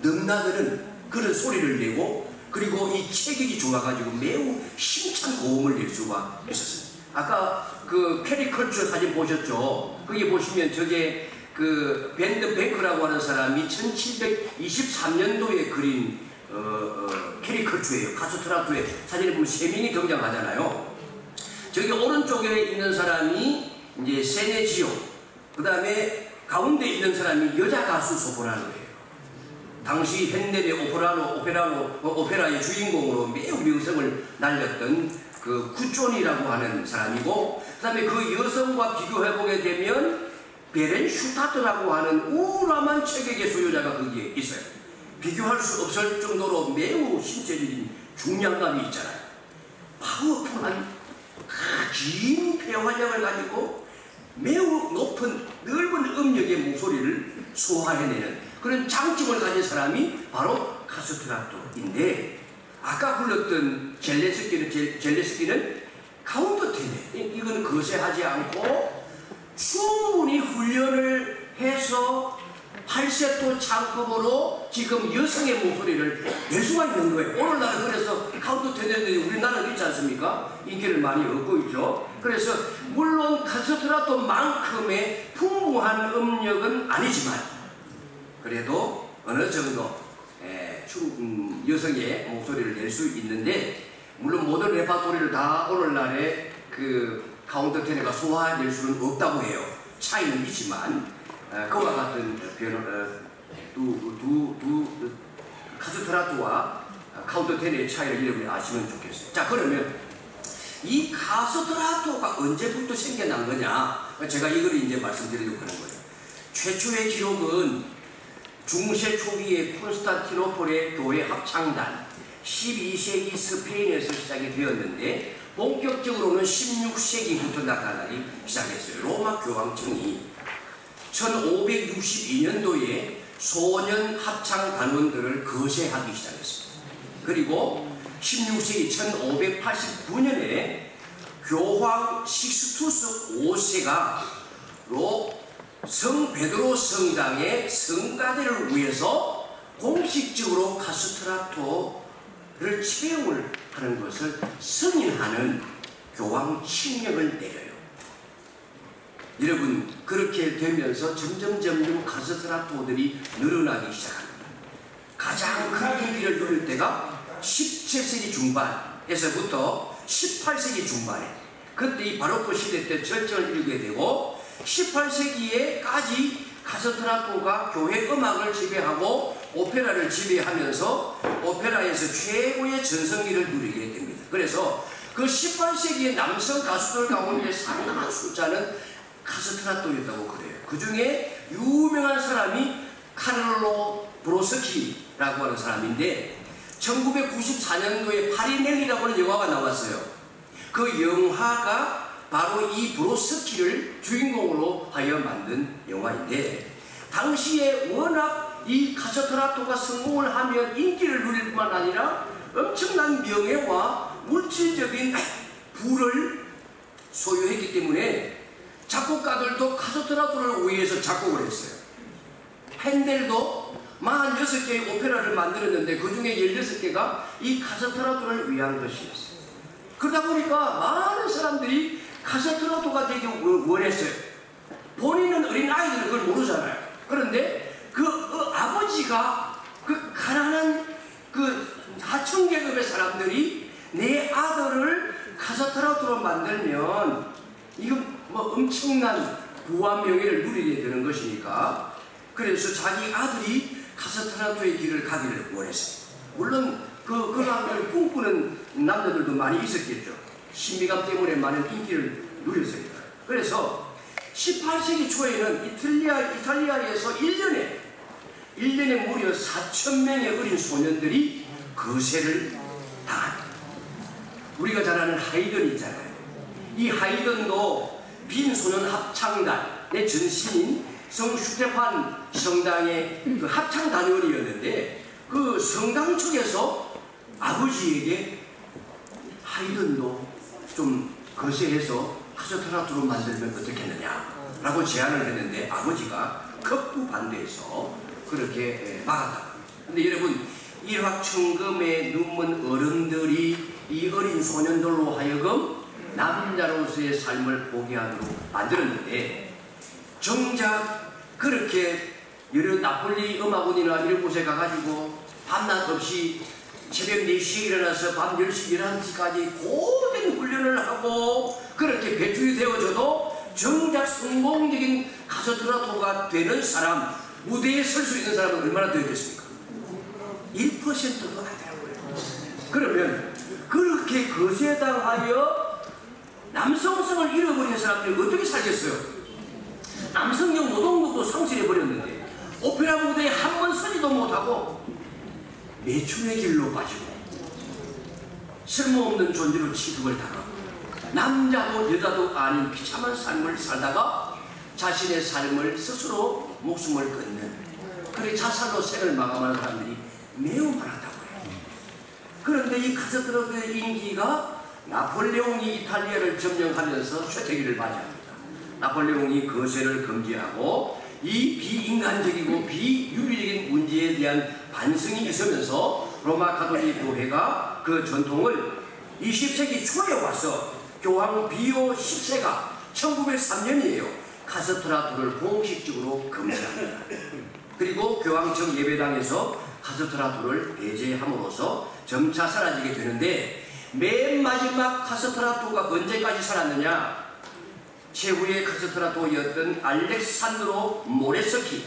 넘나드는 그런 소리를 내고, 그리고 이 체격이 좋아가지고 매우 힘찬 고음을 낼 수가 있었어요. 아까 그 캐리컬처 사진 보셨죠? 거기 보시면 저게 그 밴드 뱅크라고 하는 사람이 1723년도에 그린 캐리컬처예요. 카스트라토의 사진에 보면 세 명이 등장하잖아요. 저기 오른쪽에 있는 사람이 이제 세네지오, 그 다음에 가운데 있는 사람이 여자 가수 소프라노예요. 당시 헨델의 오페라의 주인공으로 매우 명성을 날렸던 그 구존이라고 하는 사람이고, 그 다음에 그 여성과 비교해보게 되면 베렌 슈타트라고 하는 우람한 체격의 소유자가 거기에 있어요. 비교할 수 없을 정도로 매우 신체적인 중량감이 있잖아요. 파워풀한 긴 폐활량을 가지고 매우 높은 넓은 음역의 목소리를 소화해내는 그런 장점을 가진 사람이 바로 카스트라토인데, 아까 불렀던 젤레스키는 카운터 테너, 이건 거세하지 않고 충분히 훈련을 해서 팔세토 창법으로 지금 여성의 목소리를 낼 수가 있는 거예요. 오늘날은 그래서 카운터 테너들이 우리나라에 있지 않습니까? 인기를 많이 얻고 있죠. 그래서 물론 카스트라토만큼의 풍부한 음역은 아니지만 그래도 어느 정도 여성의 목소리를 낼 수 있는데, 물론 모든 레파토리를 다 오늘날의 그 카운터 테너가 소화해낼 수는 없다고 해요. 차이는 있지만 그와 같은 카스트라토와 카운터 테너의 차이를 여러분이 아시면 좋겠어요. 자, 그러면 이 카스트라토가 언제부터 생겨난 거냐? 제가 이걸 이제 말씀드리려고 하는 거예요. 최초의 기록은 중세 초기에 콘스탄티노폴의 교회 합창단 12세기 스페인에서 시작이 되었는데, 본격적으로는 16세기부터 나타나기 시작했어요. 로마 교황청이 1562년도에 소년 합창 단원들을 거세하기 시작했습니다. 그리고 16세기 1589년에 교황 식스투스 5세가 성 베드로 성당의 성가대를 위해서 공식적으로 카스트라토를 채용을 하는 것을 승인하는 교황 칙령을 내려요. 여러분, 그렇게 되면서 점점 카스트라토들이 늘어나기 시작합니다. 가장 큰 인기를 누릴 때가 17세기 중반에서부터 18세기 중반에, 그때 이 바로크 시대 때 절정을 이루게 되고, 18세기에까지 카스트라토가 교회 음악을 지배하고 오페라를 지배하면서 오페라에서 최고의 전성기를 누리게 됩니다. 그래서 그 18세기의 남성 가수들 가운데 상당한 숫자는 카스트라토였다고 그래요. 그 중에 유명한 사람이 카를로 브로스키라고 하는 사람인데, 1994년도에 파리넬리라고 하는 영화가 나왔어요. 그 영화가 바로 이 브로스키를 주인공으로 하여 만든 영화인데, 당시에 워낙 이 카스트라토가 성공을 하면 인기를 누릴 뿐만 아니라 엄청난 명예와 물질적인 부를 소유했기 때문에 작곡가들도 카스트라토를 위해서 작곡을 했어요. 헨델도 46개의 오페라를 만들었는데 그 중에 16개가 이 카스트라토를 위한 것이었어요. 그러다 보니까 많은 사람들이 카스트라토가 되기 원했어요. 본인은 어린 아이들은 그걸 모르잖아요. 그런데 그 아버지가 그 가난한 그 하층계급의 사람들이 내 아들을 카스트라토로 만들면 이건 뭐 엄청난 부와 명예를 누리게 되는 것이니까, 그래서 자기 아들이 카스트라토의 길을 가기를 원했어요. 물론 그걸 꿈꾸는 남자들도 많이 있었겠죠. 신비감 때문에 많은 인기를 누렸으니까. 그래서 18세기 초에는 이탈리아에서 1년에 무려 4,000명의 어린 소년들이 거세를 당합니다. 우리가 잘 아는 하이든 있잖아요. 이 하이든도 빈소년 합창단의 전신인 성 슈테판 성당의 그 합창단원이었는데, 그 성당 측에서 아버지에게 하이든도 좀 거세해서 카스트라토로 만들면 어떻겠느냐라고 제안을 했는데, 아버지가 극구 반대해서 그렇게 막았다. 근데 여러분, 일확천금에 눈먼 어른들이 이 어린 소년들로 하여금 남자로서의 삶을 포기하도록 만들었는데, 정작 그렇게 여러 나폴리 음악원이나 이런 곳에 가가지고 밤낮 없이 새벽 4시에 일어나서 밤 10시, 11시까지 고된 훈련을 하고 그렇게 배출이 되어져도 정작 성공적인 카스트라토가 되는 사람, 무대에 설 수 있는 사람은 얼마나 되겠습니까? 1%도 안 되라고요. 그러면 그렇게 거세당하여 남성성을 잃어버린 사람들이 어떻게 살겠어요? 남성적 노동력도 상실해버렸는데 오페라 무대에 한 번 서지도 못하고 매춘의 길로 빠지고 쓸모없는 존재로 취급을 당하고 남자도 여자도 아닌 비참한 삶을 살다가 자신의 삶을 스스로 목숨을 끊는, 그리고 자살로 생을 마감하는 사람들이 매우 많았다고 해요. 그런데 이 카스트라토의 인기가 나폴레옹이 이탈리아를 점령하면서 쇠퇴기를 맞이합니다. 나폴레옹이 거세를 금지하고 이 비인간적이고 비윤리적인 문제에 대한 반성이 있으면서 로마 가톨릭 교회가 그 전통을 20세기 초에 와서 교황 비오 10세가 1903년이에요. 카스트라토를 공식적으로 금지합니다. 그리고 교황청 예배당에서 카스트라토를 배제함으로써 점차 사라지게 되는데, 맨 마지막 카스트라토가 언제까지 살았느냐? 최후의 카스트라토였던 알렉산드로 모레스키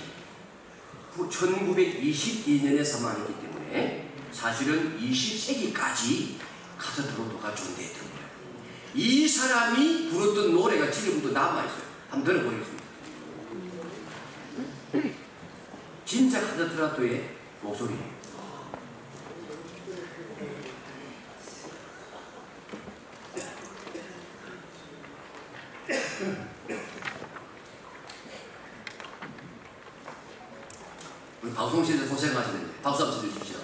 1922년에 사망했기 때문에 사실은 20세기까지 카스트라토가 존재했던 거예요. 이 사람이 부르던 노래가 지금도 남아있어요. 한번 들어보겠습니다. 진짜 카스트라토의 목소리예요. 우리 방송실에서 고생하시는데 박수 한번 쳐주십시오.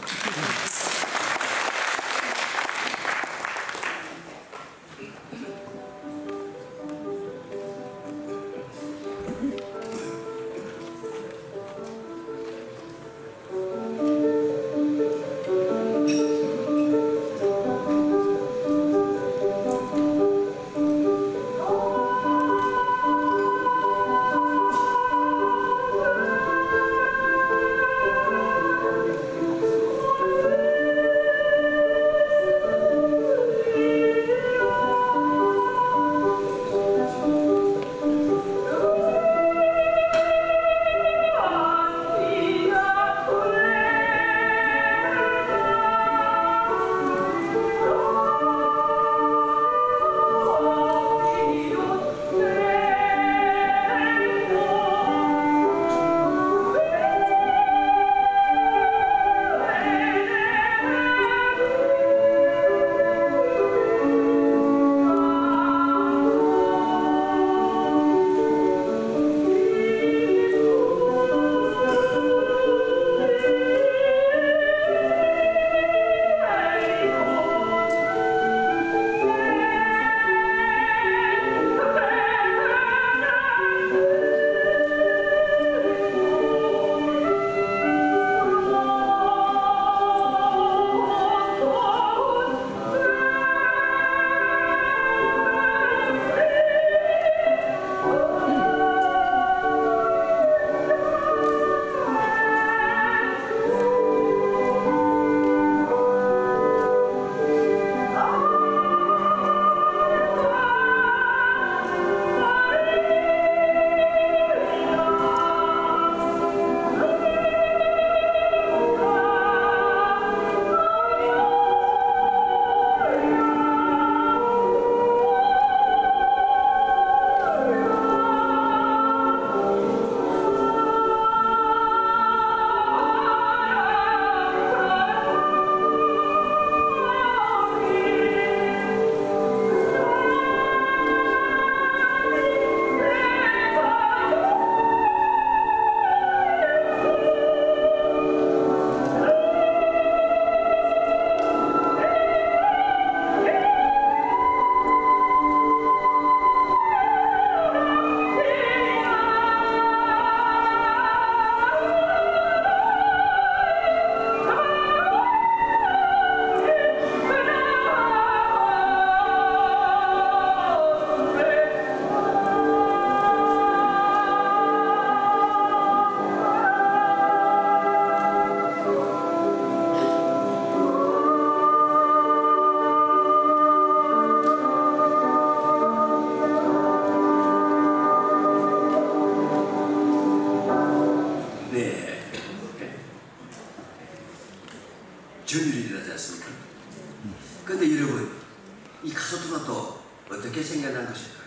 것일까요?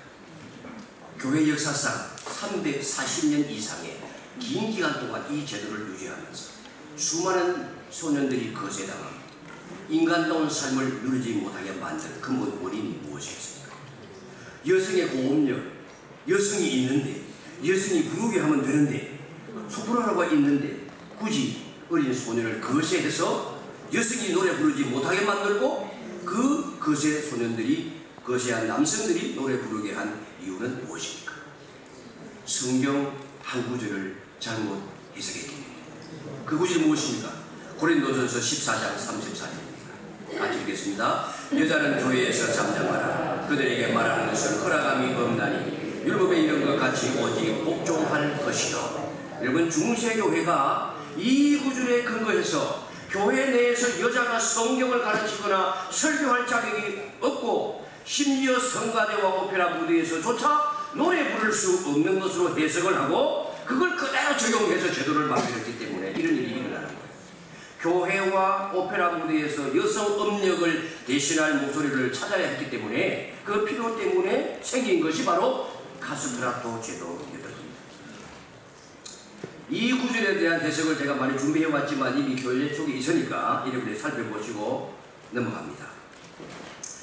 교회 역사상 340년 이상의 긴 기간 동안 이 제도를 유지하면서 수많은 소년들이 거세당하고 인간다운 삶을 누리지 못하게 만든 근본 원인이 무엇이겠습니까? 여성의 고업력, 여성이 있는데, 여성이 부르게 하면 되는데, 소프라노가 있는데 굳이 어린 소년을 거세해서 여성이 노래 부르지 못하게 만들고 그 거세 소년들이, 거세한 남성들이 노래 부르게 한 이유는 무엇입니까? 성경 한 구절을 잘못 해석했기 때문입니다. 그 구절이 무엇입니까? 고린도전서 14장 34절입니다. 같이 읽겠습니다. 여자는 교회에서 잠잠하라. 그들에게 말하는 것은 허락함이 없나니 율법에 이른 것 같이 오직 복종할 것이요. 여러분, 중세교회가 이 구절에 근거해서 교회 내에서 여자가 성경을 가르치거나 설교할 자격이 없고 심지어 성가대와 오페라 무대에서조차 노래 부를 수 없는 것으로 해석을 하고 그걸 그대로 적용해서 제도를 만들었기 때문에 이런 일이 일어나는 거예요. 교회와 오페라 무대에서 여성 음력을 대신할 목소리를 찾아야 했기 때문에 그 필요 때문에 생긴 것이 바로 카스트라토 제도입니다. 이 구절에 대한 해석을 제가 많이 준비해왔지만 이미 교회 속에 있으니까 여러분들이 살펴보시고 넘어갑니다.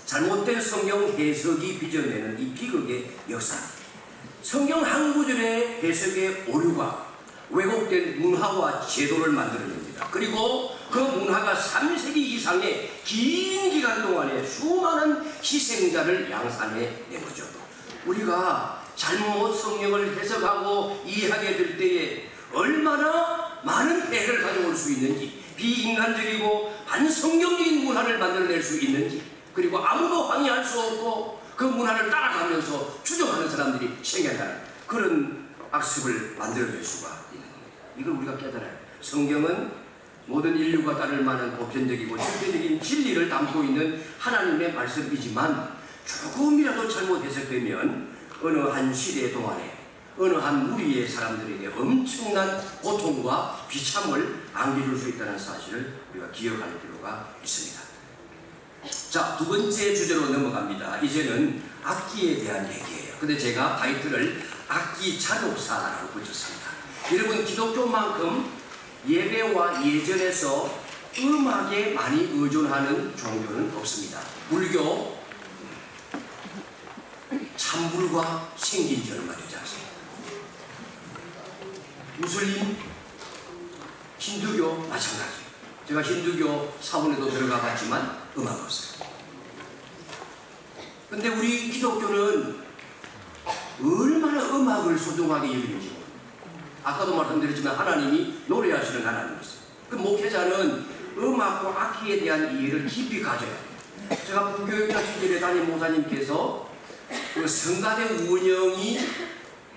잘못된 성경 해석이 빚어내는 이 비극의 역사, 성경 한 구절의 해석의 오류가 왜곡된 문화와 제도를 만들어냅니다. 그리고 그 문화가 3세기 이상의 긴 기간 동안에 수많은 희생자를 양산해내보죠. 우리가 잘못 성경을 해석하고 이해하게 될 때에 얼마나 많은 폐해를 가져올 수 있는지, 비인간적이고 반성경적인 문화를 만들어낼 수 있는지, 그리고 아무도 항의할 수 없고 그 문화를 따라가면서 추종하는 사람들이 생겨나는 그런 악습을 만들어낼 수가 있는 겁니다. 이걸 우리가 깨달아야 해요. 성경은 모든 인류가 따를 만한 보편적이고 절대적인 진리를 담고 있는 하나님의 말씀이지만 조금이라도 잘못 해석되면 어느 한 시대 동안에 어느 한 무리의 사람들에게 엄청난 고통과 비참을 안겨줄 수 있다는 사실을 우리가 기억할 필요가 있습니다. 자, 두 번째 주제로 넘어갑니다. 이제는 악기에 대한 얘기예요. 근데 제가 타이틀을 악기 잔혹사라고 붙였습니다. 여러분, 기독교만큼 예배와 예전에서 음악에 많이 의존하는 종교는 없습니다. 불교, 찬불과 생긴 지 얼마 되지 않습니다. 무슬림, 힌두교 마찬가지. 제가 힌두교 사원에도 들어가 봤지만 음악 없어요. 근데 우리 기독교는 얼마나 음악을 소중하게 여기는지 모릅니다. 아까도 말씀드렸지만 하나님이 노래하시는 하나님이었어요. 그 목회자는 음악과 악기에 대한 이해를 깊이 가져야 돼요. 제가 부교육자 시절에 담임 목사님께서 그 성가대 운영이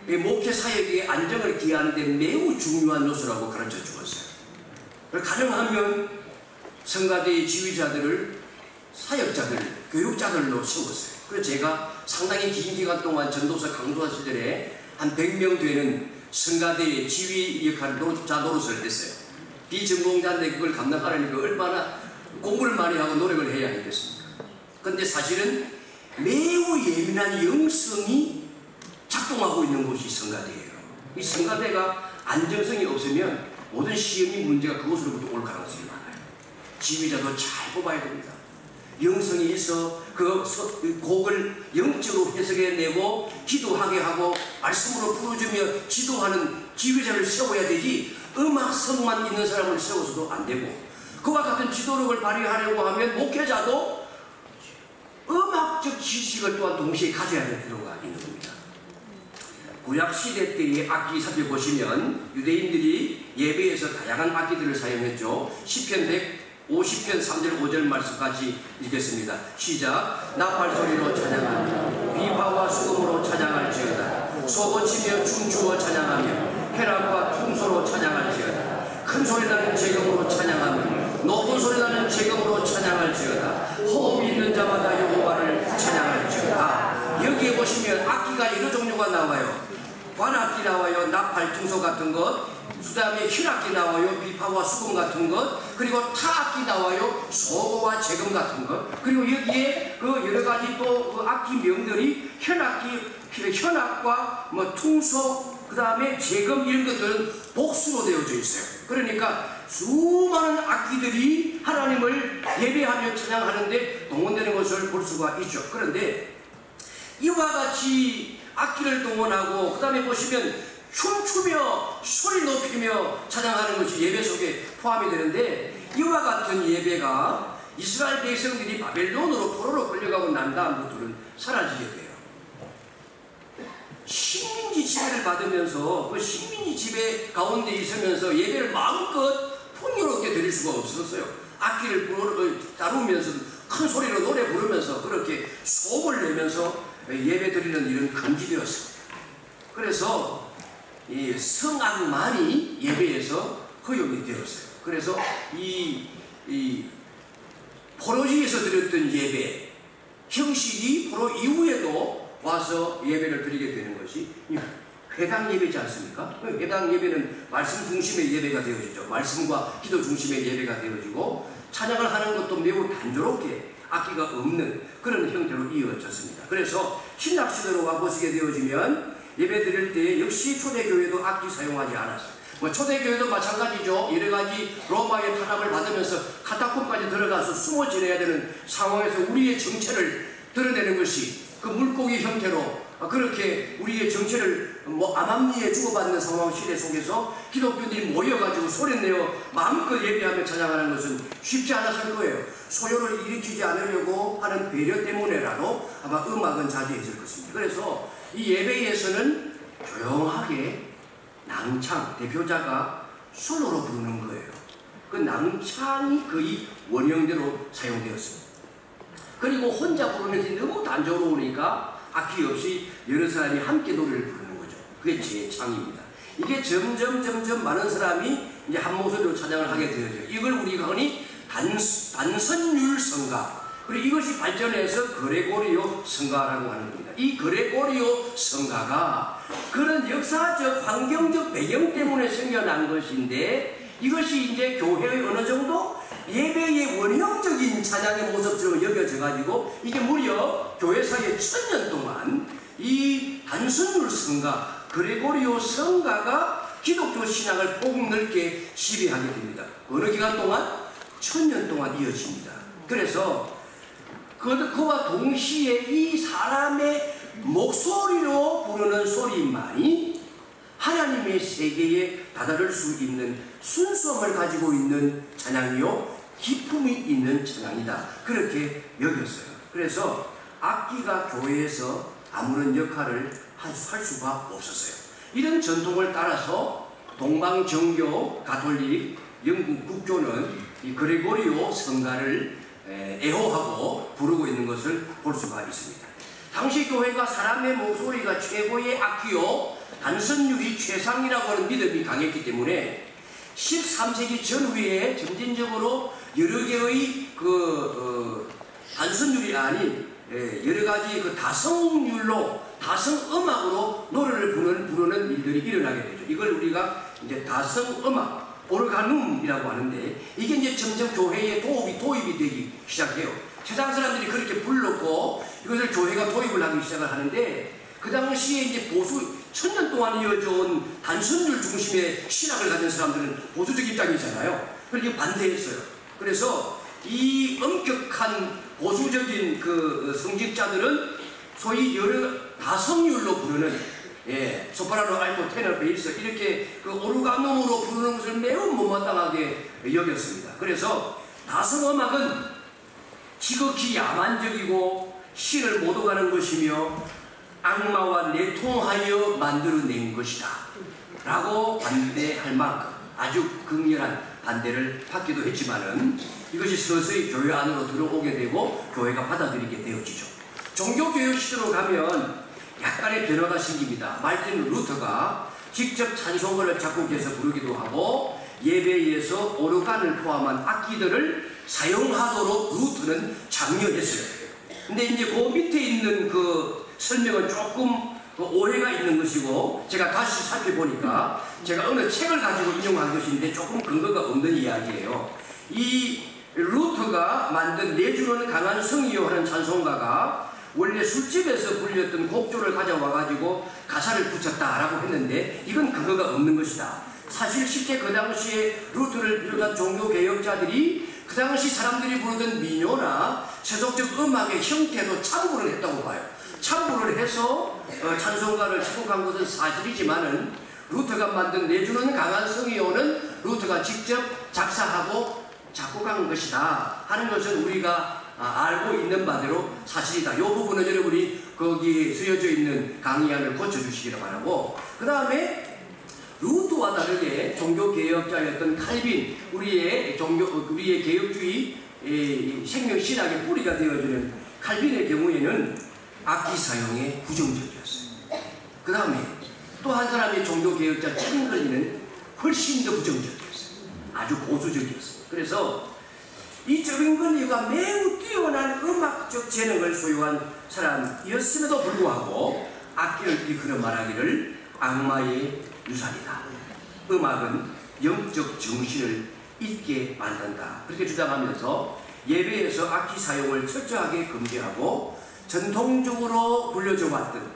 목회 사역의 안정을 기하는 데 매우 중요한 요소라고 가르쳐 주었어요. 가능하면 성가대의 지휘자들을 사역자들, 교육자들로 세웠어요. 그래서 제가 상당히 긴 기간 동안 전도서 강도사 시절에 한 100명 되는 성가대의 지휘 역할을 노릇을 했어요. 비전공자인데 그걸 감당하려니까 얼마나 공부를 많이 하고 노력을 해야 했겠습니까? 그런데 사실은 매우 예민한 영성이 작동하고 있는 곳이 성가대예요. 이 성가대가 안정성이 없으면 모든 시험이 문제가 그곳으로부터 올 가능성이 많아요. 지휘자도 잘 뽑아야 됩니다. 영성이 있어 그 곡을 영적으로 해석해내고 기도하게 하고 말씀으로 풀어주며 지도하는 지휘자를 세워야 되지 음악성만 있는 사람을 세워서도 안 되고, 그와 같은 지도력을 발휘하려고 하면 목회자도 음악적 지식을 또한 동시에 가져야 될 필요가 있는 겁니다. 구약시대 때의 악기 살펴보시면 유대인들이 예배에서 다양한 악기들을 사용했죠. 시편 150편 3절 5절 말씀까지 읽겠습니다. 시작. 나팔소리로 찬양하며 비파와 수금으로 찬양할지어다. 소고치며 춤추어 찬양하며 해락과 퉁소로 찬양할지어다. 큰 소리 나는 재경으로 찬양하며 높은 소리 나는 재경으로 찬양할지어다. 호흡 있는 자마다 여호와를 찬양할지어다. 여기에 보시면 악기가 여러 종류가 나와요. 관악기 나와요. 나팔, 퉁소 같은 것. 그 다음에 휘락기 나와요. 비파와 수금 같은 것. 그리고 타악기 나와요. 소고와 재금 같은 거. 그리고 여기에 그 여러 가지 또 그 악기 명들이 현악과 뭐 퉁소, 그 다음에 재금 이런 것들은 복수로 되어져 있어요. 그러니까 수많은 악기들이 하나님을 예배하며 찬양하는데 동원되는 것을 볼 수가 있죠. 그런데 이와 같이 악기를 동원하고 그 다음에 보시면 춤추며 소리 높이며 찬양하는 것이 예배 속에 포함이 되는데, 이와 같은 예배가 이스라엘 백성들이 바벨론으로 포로로 끌려가고 난 다음부터는 사라지게 돼요. 식민지 지배를 받으면서 그 식민지 지배 가운데 있으면서 예배를 마음껏 풍요롭게 드릴 수가 없었어요. 악기를 다루면서 큰 소리로 노래 부르면서 그렇게 소음을 내면서 예배 드리는 일은 금지되었습니다. 그래서 이 성악만이 예배에서 허용이 되었어요. 그래서 이 포로지에서 드렸던 예배 형식이 포로 이후에도 와서 예배를 드리게 되는 것이 회당 예배지 않습니까? 회당 예배는 말씀 중심의 예배가 되어지죠. 말씀과 기도 중심의 예배가 되어지고 찬양을 하는 것도 매우 단조롭게 악기가 없는 그런 형태로 이어졌습니다. 그래서 신약시대로 와보시게 되어지면 예배 드릴 때 역시 초대교회도 악기 사용하지 않았어요. 뭐 초대교회도 마찬가지죠. 여러가지 로마의 탄압을 받으면서 카타콤까지 들어가서 숨어 지내야 되는 상황에서 우리의 정체를 드러내는 것이 그 물고기 형태로 그렇게 우리의 정체를 암암리에 주고받는 상황 시대 속에서 기독교인들이 모여가지고 소리내어 마음껏 예배하며 찬양하는 것은 쉽지 않았을 거예요. 소요를 일으키지 않으려고 하는 배려 때문에라도 아마 음악은 자제했을 것입니다. 그래서 이 예배에서는 조용하게 낭창, 대표자가 솔로로 부르는 거예요. 그 낭창이 거의 원형대로 사용되었습니다. 그리고 혼자 부르는 것이 너무 단조로우니까 악기 없이 여러 사람이 함께 노래를 부르는 거죠. 그게 재창입니다. 이게 점점 많은 사람이 이제 한 목소리로 찬양을 하게 되어져요. 이걸 우리가 흔히 단선율 성가, 그리고 이것이 발전해서 그레고리오 성가라고 하는 겁니다. 이 그레고리오 성가가 그런 역사적 환경적 배경 때문에 생겨난 것인데, 이것이 이제 교회의 어느 정도 예배의 원형적인 찬양의 모습처럼 여겨져 가지고 이게 무려 교회사의 1000년 동안 이 단순율 성가, 그레고리오 성가가 기독교 신앙을 폭넓게 지배하게 됩니다. 어느 기간 동안? 1000년 동안 이어집니다. 그래서 그와 동시에 이 사람의 목소리로 부르는 소리만이 하나님의 세계에 다다를 수 있는 순수함을 가지고 있는 찬양이요, 기품이 있는 찬양이다, 그렇게 여겼어요. 그래서 악기가 교회에서 아무런 역할을 할 수가 없었어요. 이런 전통을 따라서 동방정교, 가톨릭, 영국 국교는 이 그레고리오 성가를 애호하고 부르고 있는 것을 볼 수가 있습니다. 당시 교회가 사람의 목소리가 최고의 악기요, 단선율이 최상이라고 하는 믿음이 강했기 때문에 13세기 전후에 점진적으로 여러 개의 단선율이 아닌 여러 가지 다성율로, 다성음악으로 노래를 부르는 일들이 일어나게 되죠. 이걸 우리가 이제 다성음악, 오르가눔이라고 하는데, 이게 이제 점점 교회에 도입이 되기 시작해요. 세상 사람들이 그렇게 불렀고 이것을 교회가 도입을 하기 시작을 하는데, 그 당시에 이제 보수 1000년 동안 이어져온 단선율 중심의 신학을 가진 사람들은 보수적 입장이잖아요. 그렇게 반대했어요. 그래서 이 엄격한 보수적인 그 성직자들은 소위 여러 다성율로 부르는, 소프라노, 알토, 테너, 베이스 이렇게 그 오르가눔으로 부르는 것을 매우 못마땅하게 여겼습니다. 그래서 다성음악은 지극히 야만적이고 신을 못 오가는 것이며 악마와 내통하여 만들어낸 것이다 라고 반대할 만큼 아주 극렬한 반대를 받기도 했지만은, 이것이 서서히 교회 안으로 들어오게 되고 교회가 받아들이게 되어지죠. 종교교육 시대로 가면 약간의 변화가 생깁니다. 마르틴 루터가 직접 찬송가를 작곡해서 부르기도 하고 예배에서 오르간을 포함한 악기들을 사용하도록 루터는 장려했어요. 근데 이제 그 밑에 있는 그 설명은 조금 오해가 있는 것이고, 제가 다시 살펴보니까 제가 어느 책을 가지고 인용한 것인데 조금 근거가 없는 이야기예요. 이 루터가 만든 내주는 강한 성이요 하는 찬송가가 원래 술집에서 불렸던 곡조를 가져와 가지고 가사를 붙였다라고 했는데 이건 근거가 없는 것이다. 사실 실제 그 당시에 루터를 비롯한 종교개혁자들이 그 당시 사람들이 부르던 민요나 세속적 음악의 형태도 참고를 했다고 봐요. 참고를 해서 찬송가를 작곡한 것은 사실이지만은 루터가 만든 내주는 강한 성이요는 루터가 직접 작사하고 작곡한 것이다 하는 것은 우리가 알고 있는 바대로 사실이다. 이 부분은 여러분이 거기에 쓰여져 있는 강의안을 고쳐주시기를 바라고, 그 다음에 루터와 다르게 종교개혁자였던 칼빈, 우리의 개혁주의 생명신학의 뿌리가 되어주는 칼빈의 경우에는 악기 사용에 부정적이었어요. 그 다음에 또 한 사람의 종교개혁자 챈글리는 훨씬 더 부정적이었어요. 아주 보수적이었어요. 그래서 이 챈글리가 매우 뛰어난 음악적 재능을 소유한 사람이었음에도 불구하고 악기를 일컬어 말하기를 악마의 유산이다. 음악은 영적 정신을 잊게 만든다. 그렇게 주장하면서 예배에서 악기 사용을 철저하게 금지하고 전통적으로 불려져 왔던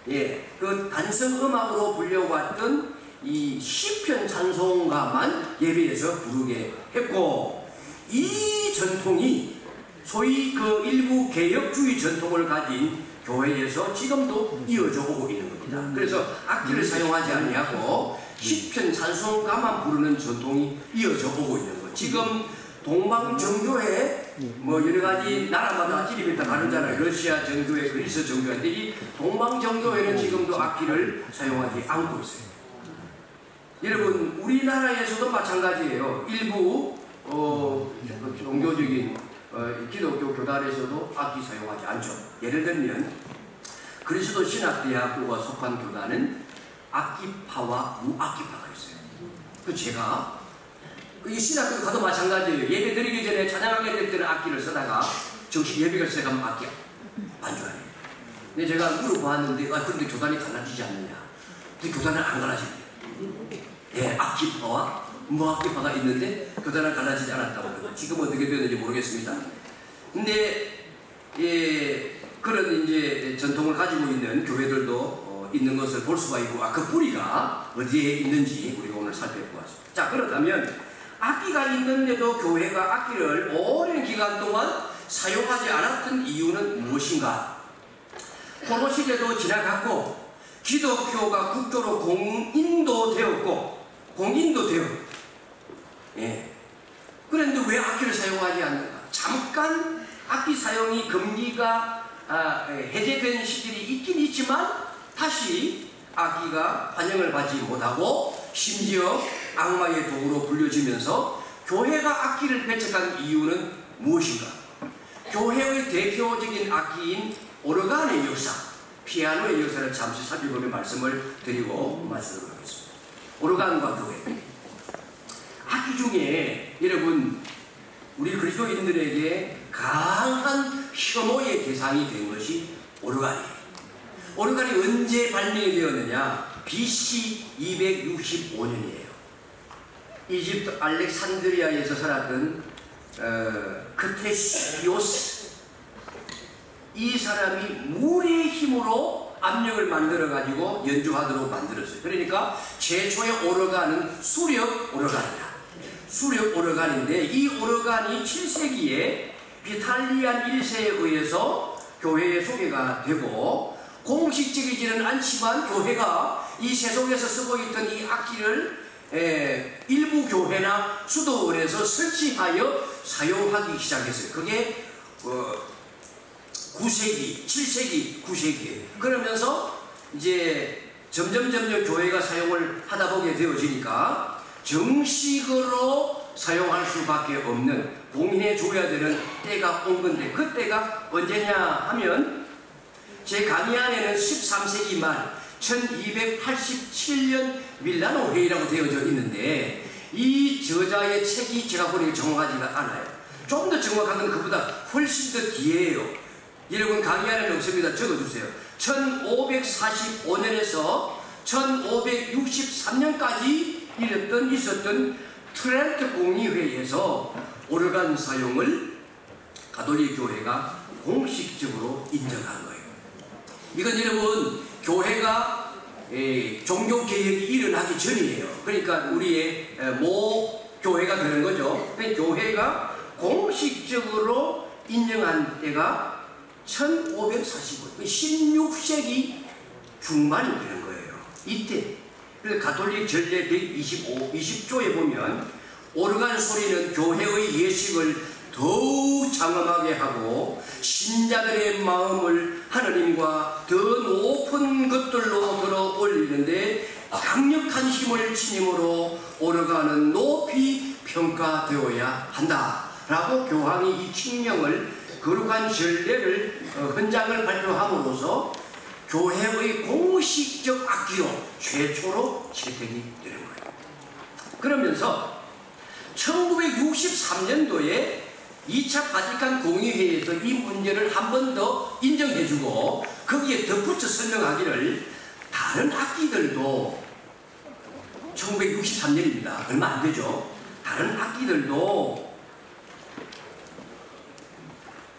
그 단성 음악으로 불려왔던 이 시편 찬송가만 예배에서 부르게 했고, 이 전통이 소위 그 일부 개혁주의 전통을 가진 교회에서 지금도 이어져 오고 있는 겁니다. 그래서 악기를 사용하지 아니하고 시편 찬송가만 부르는 전통이 이어져 오고 있는 거. 지금 동방정교회 뭐 여러가지 나라마다 이름이 다 다르잖아요. 러시아 정교회, 그리스 정교회인데 이 동방정교회는 지금도 악기를 사용하지 않고 있어요. 여러분 우리나라에서도 마찬가지예요. 일부 종교적인 기독교 교단에서도 악기 사용하지 않죠. 예를 들면 그리스도 신학대학교가 속한 교단은 악기파와 무악기파가 있어요. 그 제가 이 신학교 가도 마찬가지예요. 예배 드리기 전에 찬양하게 될 때는 악기를 쓰다가 정식 예배가 시작하면 악기 반주하네요. 근데 제가 물어보았는데 그런데 교단이 갈라지지 않느냐. 근데 교단은 안 갈라지네요. 악기파와 무악기파가 있는데 교단은 갈라지지 않았다고 그러고, 지금 어떻게 되는지 모르겠습니다. 근데 그런 이제 전통을 가지고 있는 교회들도 있는 것을 볼 수가 있고, 그 뿌리가 어디에 있는지 우리가 오늘 살펴보았습니다. 자, 그렇다면 악기가 있는데도 교회가 악기를 오랜 기간 동안 사용하지 않았던 이유는 무엇인가? 포로 시대도 지나갔고 기독교가 국교로 공인도 되었고 그런데 왜 악기를 사용하지 않는가? 잠깐 악기 사용이 금기가 해제된 시절이 있긴 있지만 다시 악기가 환영을 받지 못하고 심지어 악마의 도구로 불려지면서 교회가 악기를 배척한 이유는 무엇인가? 교회의 대표적인 악기인 오르간의 역사, 피아노의 역사를 잠시 살펴보며 말씀을 드리고 마치도록 하겠습니다. 오르간과 교회. 악기 중에 여러분 우리 그리스도인들에게 강한 혐오의 대상이 된 것이 오르간이에요. 오르간이 언제 발명이 되었느냐? BC 265년이에요. 이집트 알렉산드리아에서 살았던 크테시오스, 이 사람이 물의 힘으로 압력을 만들어 가지고 연주하도록 만들었어요. 그러니까 최초의 오르간은 수력 오르간이다. 수력 오르간인데 이 오르간이 7세기에 비탈리안 1세에 의해서 교회에 소개가 되고, 공식적이지는 않지만 교회가 이 세속에서 쓰고 있던 이 악기를 일부 교회나 수도원에서 설치하여 사용하기 시작했어요. 그게 9세기, 7세기, 9세기예요. 그러면서 이제 점점 교회가 사용을 하다 보게 되어지니까 정식으로 사용할 수밖에 없는, 봉인해줘야 되는 때가 온 건데, 그 때가 언제냐 하면 제 강의 안에는 13세기 말 1287년 밀라노 회의라고 되어져 있는데, 이 저자의 책이 제가 보기에 정확하지가 않아요. 좀 더 정확한 건 그보다 훨씬 더 뒤에요. 여러분 강의 안에는 없습니다. 적어주세요. 1545년에서 1563년까지 있었던 트렌트 공의회에서 오르간 사용을 가톨릭 교회가 공식적으로 인정한 거예요. 이건 여러분 교회가 종교 개혁이 일어나기 전이에요. 그러니까 우리의 모 교회가 되는 거죠. 그러니까 교회가 공식적으로 인정한 때가 1545년 16세기 중반이 되는 거예요. 이때 그래서 가톨릭 전례 120조에 보면 오르간 소리는 교회의 예식을 더욱 장엄하게 하고 신자들의 마음을 하나님과 더 높은 것들로 들어 올리는데 강력한 힘을 지님으로 오르간은 높이 평가되어야 한다라고 교황이 이 칙령을 거룩한 전례를 헌장을 발표함으로써 교회의 공식적 악기로 최초로 채택이 되는 거예요. 그러면서 1963년도에 2차 바티칸 공의회에서 이 문제를 한 번 더 인정해주고 거기에 덧붙여 설명하기를 다른 악기들도 1963년입니다. 얼마 안 되죠. 다른 악기들도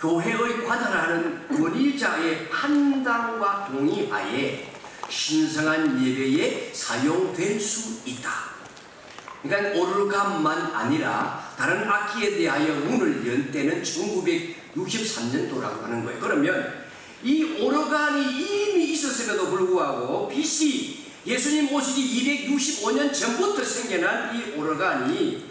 교회의 관할하는 권위자의 판단과 동의하에 신성한 예배에 사용될 수 있다. 그러니까 오르간만 아니라 다른 악기에 대하여 문을 연 때는 1963년도라고 하는 거예요. 그러면 이 오르간이 이미 있었음에도 불구하고 BC 예수님 오시기 265년 전부터 생겨난 이 오르간이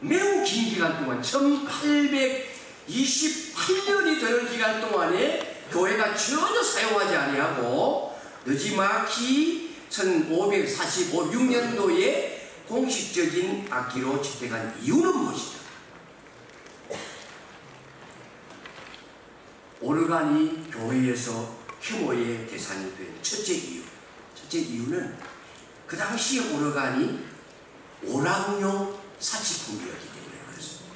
매우 긴 기간 동안 1828년이 되는 기간 동안에 교회가 전혀 사용하지 아니하고 늦지막히 1546년도에 공식적인 악기로 채택한 이유는 무엇이냐? 오르간이 교회에서 혐오의 대상이 된 첫째 이유는 그 당시에 오르간이 오락용 사치품이었기 때문에 그렇습니다.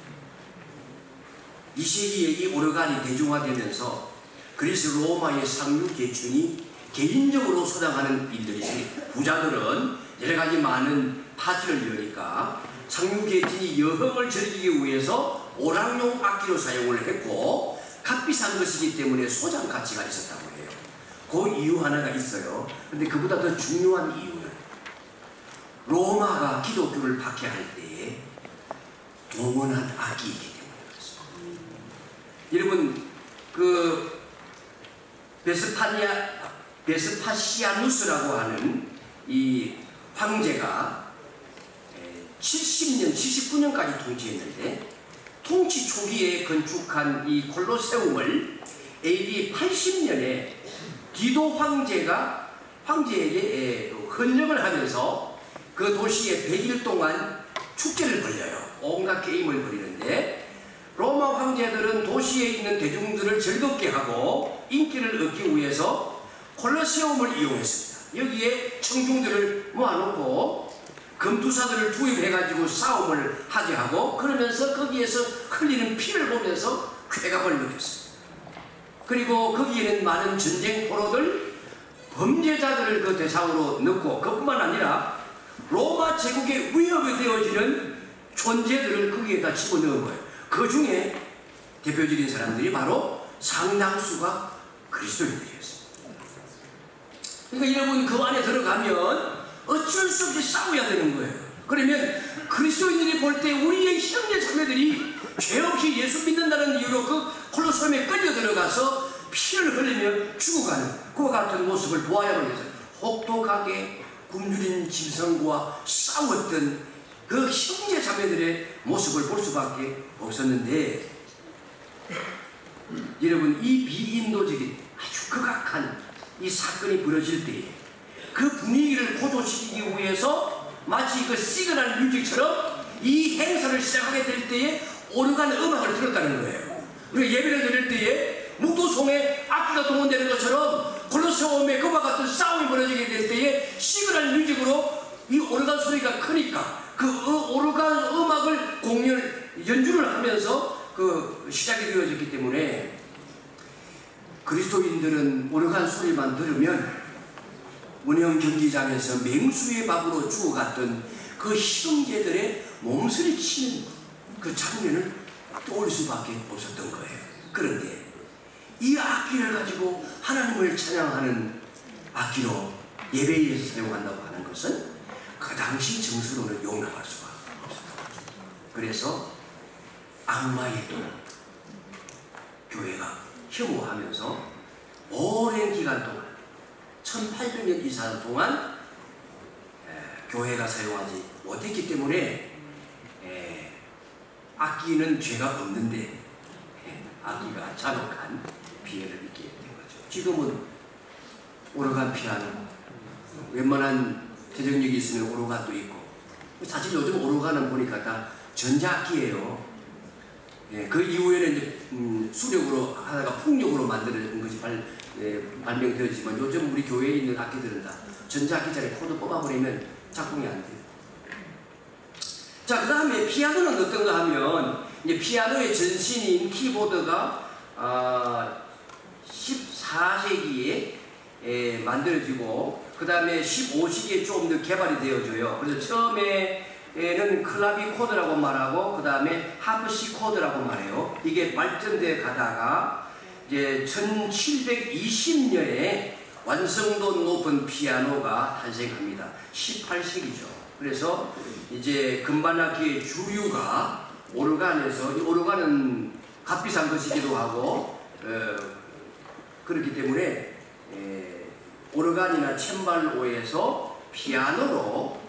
이 시기에 이 오르간이 대중화되면서 그리스 로마의 상류 계층이 개인적으로 소장하는 일들이 있습니다. 부자들은 여러가지 많은 파티를 여니까 상류 계층이 여흥을 즐기기 위해서 오락용 악기로 사용을 했고 값비싼 것이기 때문에 소장 가치가 있었다고 해요. 그 이유 하나가 있어요. 근데 그보다 더 중요한 이유는 로마가 기독교를 박해할 때에 동원한 악기이기 때문에 그렇습니다. 여러분 그 베스파시아누스라고 하는 이 황제가 79년까지 통치했는데 통치 초기에 건축한 이 콜로세움을 AD 80년에 디도 황제에게 헌령을 하면서 그 도시에 100일 동안 축제를 벌여요. 온갖 게임을 벌이는데 로마 황제들은 도시에 있는 대중들을 즐겁게 하고 인기를 얻기 위해서 콜로세움을 이용했습니다. 여기에 청중들을 모아놓고 금투사들을 투입해가지고 싸움을 하게 하고 그러면서 거기에서 흘리는 피를 보면서 쾌감을 느꼈습니다. 그리고 거기에는 많은 전쟁 포로들, 범죄자들을 그 대상으로 넣고 그뿐만 아니라 로마 제국의 위협이 되어지는 존재들을 거기에다 집어넣은 거예요. 그 중에 대표적인 사람들이 바로 상당수가 그리스도인들이었습니다. 그러니까 여러분 그 안에 들어가면 어쩔 수 없이 싸워야 되는 거예요. 그러면 그리스도인들이 볼 때 우리의 형제 자매들이 죄 없이 예수 믿는다는 이유로 그 콜로세움에 끌려 들어가서 피를 흘리며 죽어가는 그와 같은 모습을 보아야만 해서 혹독하게 굶주린 짐승과 싸웠던 그 형제 자매들의 모습을 볼 수밖에 없었는데 여러분 이 비인도적인 아주 극악한 이 사건이 벌어질 때에 그 분위기를 고조시키기 위해서 마치 그 시그널 뮤직처럼 이 행사를 시작하게 될 때에 오르간 음악을 들었다는 거예요. 우리가 예배를 드릴 때에 묵도송에 악기가 동원되는 것처럼 콜로세움에 그와 같은 싸움이 벌어지게 될 때에 시그널 뮤직으로 이 오르간 소리가 크니까 그 오르간 음악을 연주를 하면서 그 시작이 되어졌기 때문에 그리스도인들은 오르간 소리만 들으면 운영 경기장에서 맹수의 밥으로 죽어갔던 그 형제들의 몸서리 치는 그 장면을 떠올 수밖에 없었던 거예요. 그런데 이 악기를 가지고 하나님을 찬양하는 악기로 예배에서 사용한다고 하는 것은 그 당시 정서로는 용납할 수가 없었던 거죠. 그래서 악마에도 교회가 혐오하면서 오랜 기간 동안 1800년 이상 동안 교회가 사용하지 못했기 때문에 악기는 죄가 없는데 악기가 잔혹한 피해를 입게 된 거죠. 지금은 오르간 피아노, 웬만한 대적력이 있으면 오르간도 있고, 사실 요즘 오르간은 보니까 다 전자악기예요. 그 이후에는 이제 수력으로 하다가 풍력으로 만드는 것이 발명되었지만 요즘 우리 교회에 있는 악기들은 다 전자악기짜리 코드 뽑아버리면 작동이 안 돼요. 자, 그 다음에 피아노는 어떤가 하면 이제 피아노의 전신인 키보드가 14세기에 만들어지고 그 다음에 15세기에 조금 더 개발이 되어져요. 그래서 처음에는 클라비 코드라고 말하고 그 다음에 하프시 코드라고 말해요. 이게 발전되어 가다가 이제 1720년에 완성도 높은 피아노가 탄생합니다. 18세기죠. 그래서 이제 금반악기의 주류가 오르간에서, 이 오르간은 값비싼 것이기도 하고 그렇기 때문에 오르간이나 챈발로에서 피아노로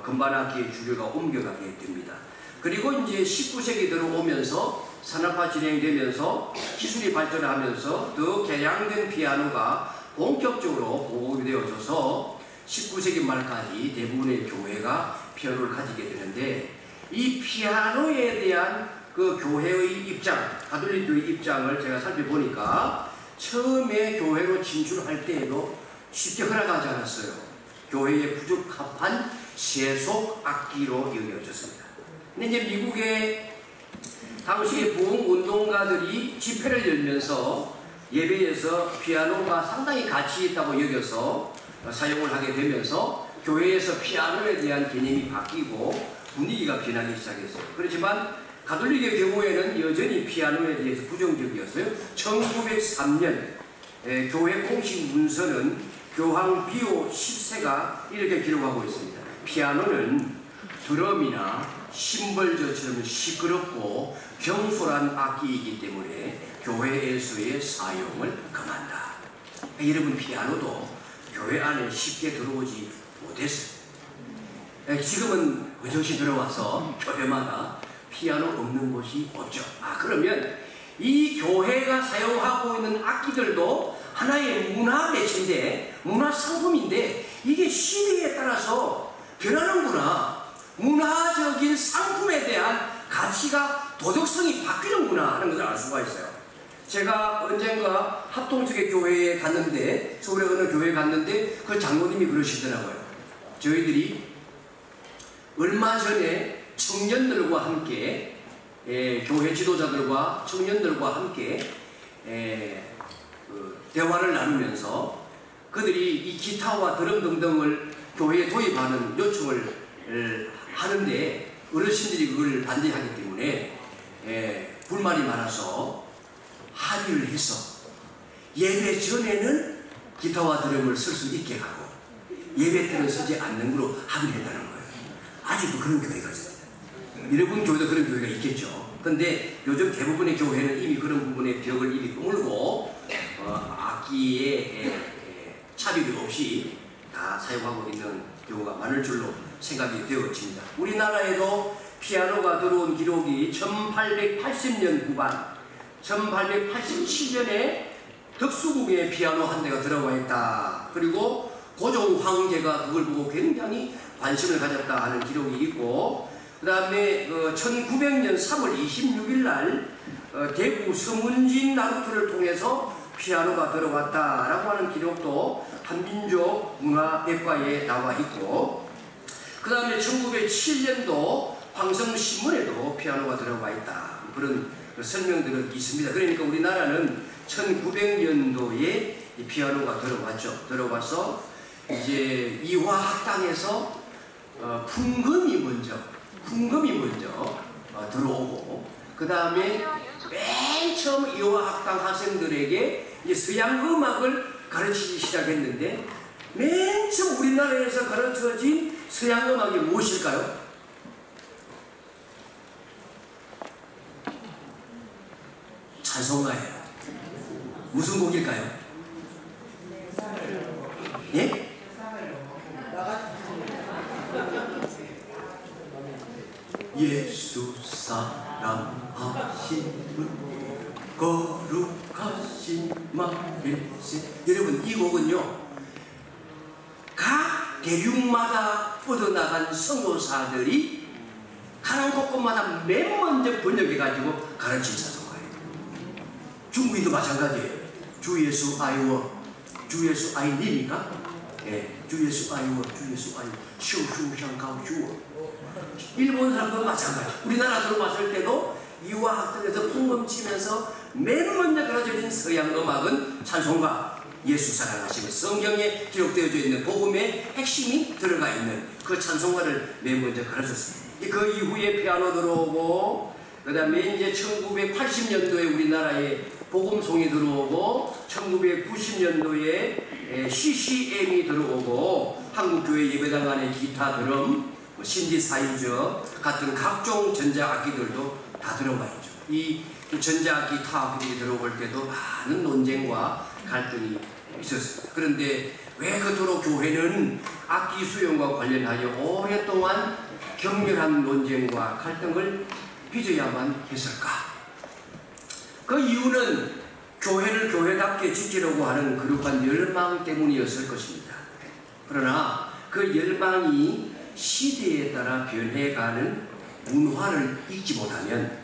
금반악기의 주류가 옮겨가게 됩니다. 그리고 이제 19세기 들어오면서 산업화 진행되면서 기술이 발전하면서 더 개량된 피아노가 본격적으로 보급이 되어져서 19세기 말까지 대부분의 교회가 피아노를 가지게 되는데, 이 피아노에 대한 그 교회의 입장, 가톨릭 교회 입장을 제가 살펴보니까 처음에 교회로 진출할 때에도 쉽게 허락하지 않았어요. 교회에 부적합한 세속 악기로 여겨졌습니다. 근데 이제 미국의 당시의 부흥운동가들이 집회를 열면서 예배에서 피아노가 상당히 가치 있다고 여겨서 사용을 하게 되면서 교회에서 피아노에 대한 개념이 바뀌고 분위기가 변하기 시작했어요. 그렇지만 가톨릭의 경우에는 여전히 피아노에 대해서 부정적이었어요. 1903년 교회 공식 문서는 교황 비오 10세가 이렇게 기록하고 있습니다. 피아노는 드럼이나 심벌저처럼 시끄럽고 경솔한 악기이기 때문에 교회에서의 사용을 금한다. 여러분, 피아노도 교회 안에 쉽게 들어오지 못했어요. 지금은 의정시 들어와서 교회마다 피아노 없는 곳이 없죠. 그러면 이 교회가 사용하고 있는 악기들도 하나의 문화 매체인데, 문화 상품인데, 이게 시대에 따라서 변하는구나. 문화적인 상품에 대한 가치가, 도덕성이 바뀌는구나 하는 것을 알 수가 있어요. 제가 언젠가 합동측의 교회에 갔는데, 서울에 어느 교회에 갔는데 그 장로님이 그러시더라고요. 저희들이 얼마 전에 청년들과 함께 교회 지도자들과 청년들과 함께 대화를 나누면서 그들이 이 기타와 드럼 등등을 교회에 도입하는 요청을 하는데 어르신들이 그걸 반대하기 때문에 불만이 많아서 합의를 해서 예배 전에는 기타와 드럼을 쓸 수 있게 하고 예배 때는 쓰지 않는 걸로 합의를 했다는 거예요. 아직도 그런 교회가 있습니다. 여러분 교회도 그런 교회가 있겠죠. 근데 요즘 대부분의 교회는 이미 그런 부분의 벽을 이미 깨물고 악기에 차별이 없이 다 사용하고 있는 경우가 많을 줄로 생각이 되어집니다. 우리나라에도 피아노가 들어온 기록이 1880년 후반, 1887년에 덕수궁에 피아노 한 대가 들어와 있다. 그리고 고종 황제가 그걸 보고 굉장히 관심을 가졌다 하는 기록이 있고, 그 다음에 1900년 3월 26일 날 대구 서문진 나루터를 통해서 피아노가 들어왔다라고 하는 기록도 한민족 문화백과에 나와 있고, 그 다음에 1907년도 황성신문에도 피아노가 들어와 있다. 그런 설명들은 있습니다. 그러니까 우리나라는 1900년도에 피아노가 들어와서 이제 이화학당에서 풍금이 먼저 들어오고, 그 다음에 맨 처음 이화학당 학생들에게 이제 서양 음악을 가르치기 시작했는데, 맨 처음 우리나라에서 가르쳐진 서양 음악이 무엇일까요? 찬송가예요. 무슨 곡일까요? 예? 예수 사랑하심은 거룩하신 마음일세. 여러분, 이 곡은요, 각 대륙마다 뻗어나간 선교사들이 가는 곳곳마다 맨 먼저 번역해가지고 가르친 찬송가예요. 중국인도 마찬가지예요. 주 예수 아이워, 주 예수 아이님인가? 예, 주 예수 아이워, 주 예수 아이워, 쇼쇼샹가오 주어. 일본 사람도 마찬가지. 우리나라 들어왔을 때도 이화학당에서 풍금치면서 맨 먼저 가르쳐진 서양 음악은 찬송가, 예수 사랑하시면 성경에 기록되어 있는 복음의 핵심이 들어가 있는 그 찬송가를 맨 먼저 가르쳤습니다. 그 이후에 피아노 들어오고, 그 다음에 이제 1980년도에 우리나라에 복음송이 들어오고, 1990년도에 CCM이 들어오고, 한국교회 예배당 안에 기타, 드럼, 신디사이저 같은 각종 전자악기들도 다 들어가 있죠. 이 전자악기 타악기들이 들어올 때도 많은 논쟁과 갈등이 있었습니다. 그런데 왜 그토록 교회는 악기 수용과 관련하여 오랫동안 격렬한 논쟁과 갈등을 빚어야만 했을까? 그 이유는 교회를 교회답게 지키려고 하는 그룹한 열망 때문이었을 것입니다. 그러나 그 열망이 시대에 따라 변해가는 문화를 잊지 못하면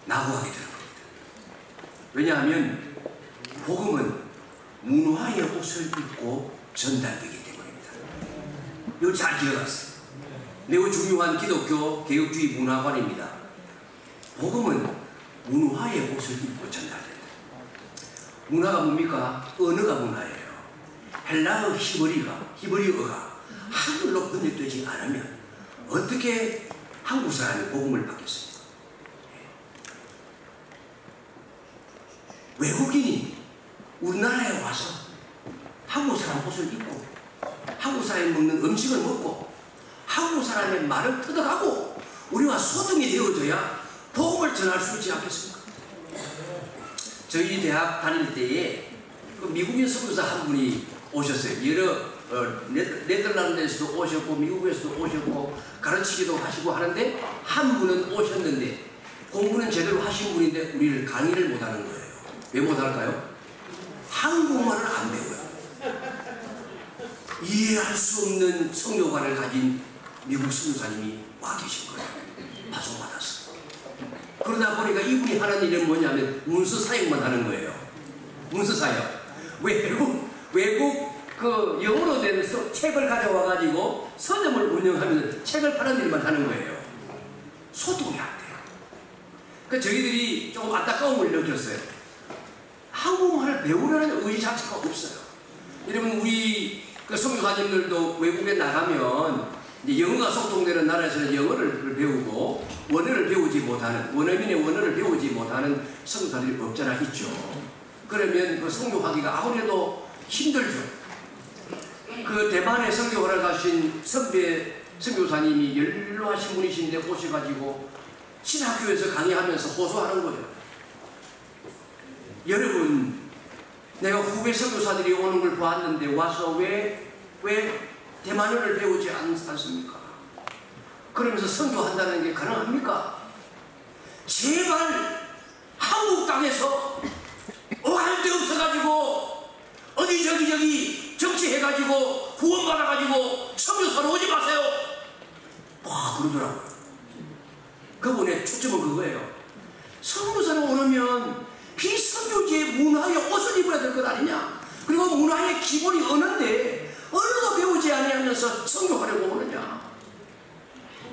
낙오하게 되는 겁니다. 왜냐하면 복음은 문화의 옷을 입고 전달되기 때문입니다. 이거 잘 기억하세요. 매우 중요한 기독교 개혁주의 문화관입니다. 복음은 문화의 옷을 입고 전달된다. 문화가 뭡니까? 언어가 문화예요. 헬라어 히브리어가 한글로 번역되지 않으면 어떻게 한국 사람이 복음을 받겠습니까? 외국인이 우리나라에 와서 한국 사람 옷을 입고 한국 사람이 먹는 음식을 먹고 한국 사람의 말을 터득하고 우리와 소통이 되어져야 복음을 전할 수 있지 않겠습니까? 저희 대학 다닐 때에 그 미국인 선교사 한 분이 오셨어요. 여러 네덜란드에서도 오셨고 미국에서도 오셨고 가르치기도 하시고 하는데, 한 분은 오셨는데 공부는 제대로 하신 분인데 우리를 강의를 못하는 거예요. 왜 못할까요? 한국말을 안 배워요. 이해할 수 없는 성교관을 가진 미국 선교사님이 와 계신 거예요. 파송받았어. 그러다 보니까 이분이 하는 일은 뭐냐면 문서 사역만 하는 거예요. 문서 사역. 외국 그 영어로 된 책을 가져와가지고 서점을 운영하면서 책을 파는 일만 하는 거예요. 소통이 안 돼요. 그러니까 저희들이 조금 안타까움을 느꼈어요. 한국말을 배우려는 의지 자체가 없어요. 여러분, 우리 그 선교사님들도 외국에 나가면 이제 영어가 소통되는 나라에서는 영어를 배우고 원어를 배우지 못하는, 원어민의 원어를 배우지 못하는 선교사들이 없잖아 있죠. 그러면 그 선교하기가 아무래도 힘들죠. 그 대만에 선교를 가신 선배 선교사님이 연로하신 분이신데 오셔가지고 신학교에서 강의하면서 호소하는 거예요. 여러분, 내가 후배 선교사들이 오는 걸 보았는데 와서 왜 대만어를 배우지 않습니까? 그러면서 선교한다는 게 가능합니까? 제발 한국 땅에서 할 데 없어가지고 어디 저기 정치해가지고 구원받아가지고 선교사로 오지 마세요. 와, 그러더라고요. 그분의 초점은 그거예요. 선교사로 오려면 비선교지의 문화의 옷을 입어야 될 것 아니냐. 그리고 문화의 기본이 어는데 언어도 배우지 아니하면서 선교하려고 오느냐.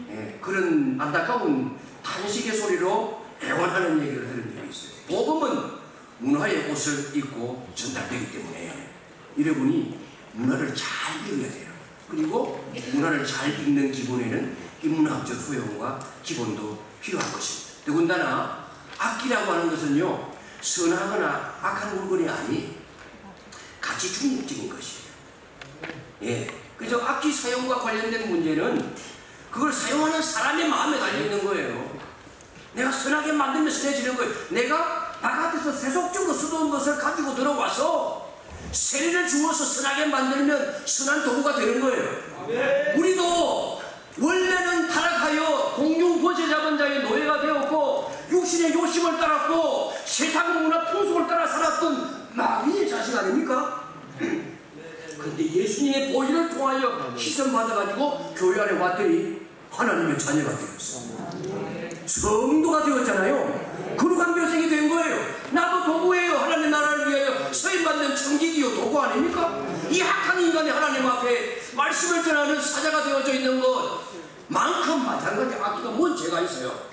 네, 그런 안타까운 탄식의 소리로 애원하는 얘기를 들은 적이 있어요. 복음은 문화의 옷을 입고 전달되기 때문에 여러분이 문화를 잘 읽어야 돼요. 그리고 문화를 잘 읽는 기본에는 인문학적 소양과 기본도 필요한 것입니다. 더군다나 악기라고 하는 것은요, 선하거나 악한 물건이 아니 가치 중립적인 것이에요. 예. 그래서 악기 사용과 관련된 문제는 그걸 사용하는 사람의 마음에 달려있는 거예요. 내가 선하게 만들면 선해지는 거예요. 내가 바깥에서 세속적으로 쓰던 것을 가지고 들어와서 세례를 주어서 선하게 만들면 선한 도구가 되는 거예요. 우리도 원래는 타락하여 공중 번제 잡은 자의 노예가 되었고 육신의 욕심을 따랐고 세상 문화 풍속을 따라 살았던 마귀의 자식 아닙니까? 그런데 예수님의 보혈을 통하여 희생 받아가지고 교회 안에 왔더니 하나님의 자녀가 되었어. 성도가 되었잖아요. 거룩한 묘생이 된 거예요. 나도 도구예요. 하나님 나라를 위하여 서임받는 청지기요 도구 아닙니까? 이 악한 인간이 하나님 앞에 말씀을 전하는 사자가 되어져 있는 것만큼 마찬가지 악기가 뭔 죄가 있어요.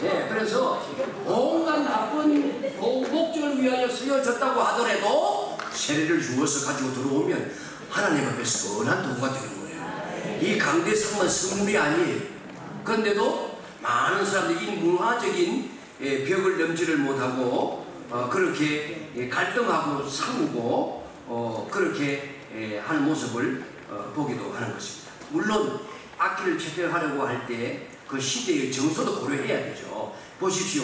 네, 그래서 온갖 나쁜 목적을 위하여 쓰여졌다고 하더라도 세례를 주어서 가지고 들어오면 하나님 앞에 선한 도구가 되는 거예요. 이 강대상은 선물이 아니에요. 그런데도 많은 사람들이 이 문화적인 벽을 넘지를 못하고 그렇게 갈등하고 싸우고 그렇게 하는 모습을 보기도 하는 것입니다. 물론 악기를 채택하려고 할 때 그 시대의 정서도 고려해야 되죠. 보십시오.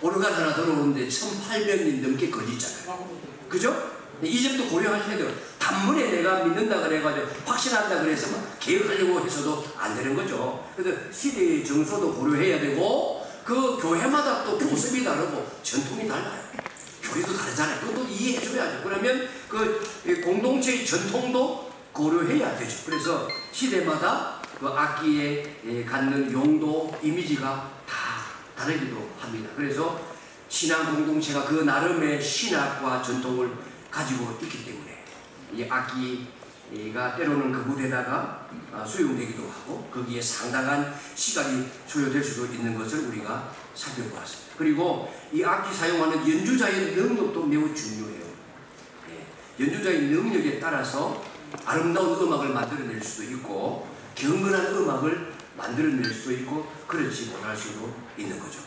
오르간 하나 들어오는데 1800년 넘게 걸리잖아요. 그죠? 이 점도 고려하셔야 돼요. 단번에 내가 믿는다 그래가지고 확신한다 그래서 막 개혁하려고 해서도 안 되는 거죠. 그래서 시대의 정서도 고려해야 되고 그 교회마다 또 모습이 다르고 전통이 달라요. 교리도 다르잖아요. 그것도 이해해줘야죠. 그러면 그 공동체의 전통도 고려해야 되죠. 그래서 시대마다 그 악기에 갖는 용도, 이미지가 다 다르기도 합니다. 그래서 신앙 공동체가 그 나름의 신학과 전통을 가지고 있기 때문에 이 악기가 때로는 그 무대다가 수용되기도 하고 거기에 상당한 시간이 소요될 수도 있는 것을 우리가 살펴보았습니다. 그리고 이 악기 사용하는 연주자의 능력도 매우 중요해요. 연주자의 능력에 따라서 아름다운 음악을 만들어낼 수도 있고 경건한 음악을 만들어낼 수도 있고 그렇지 못할 수도 있는 거죠.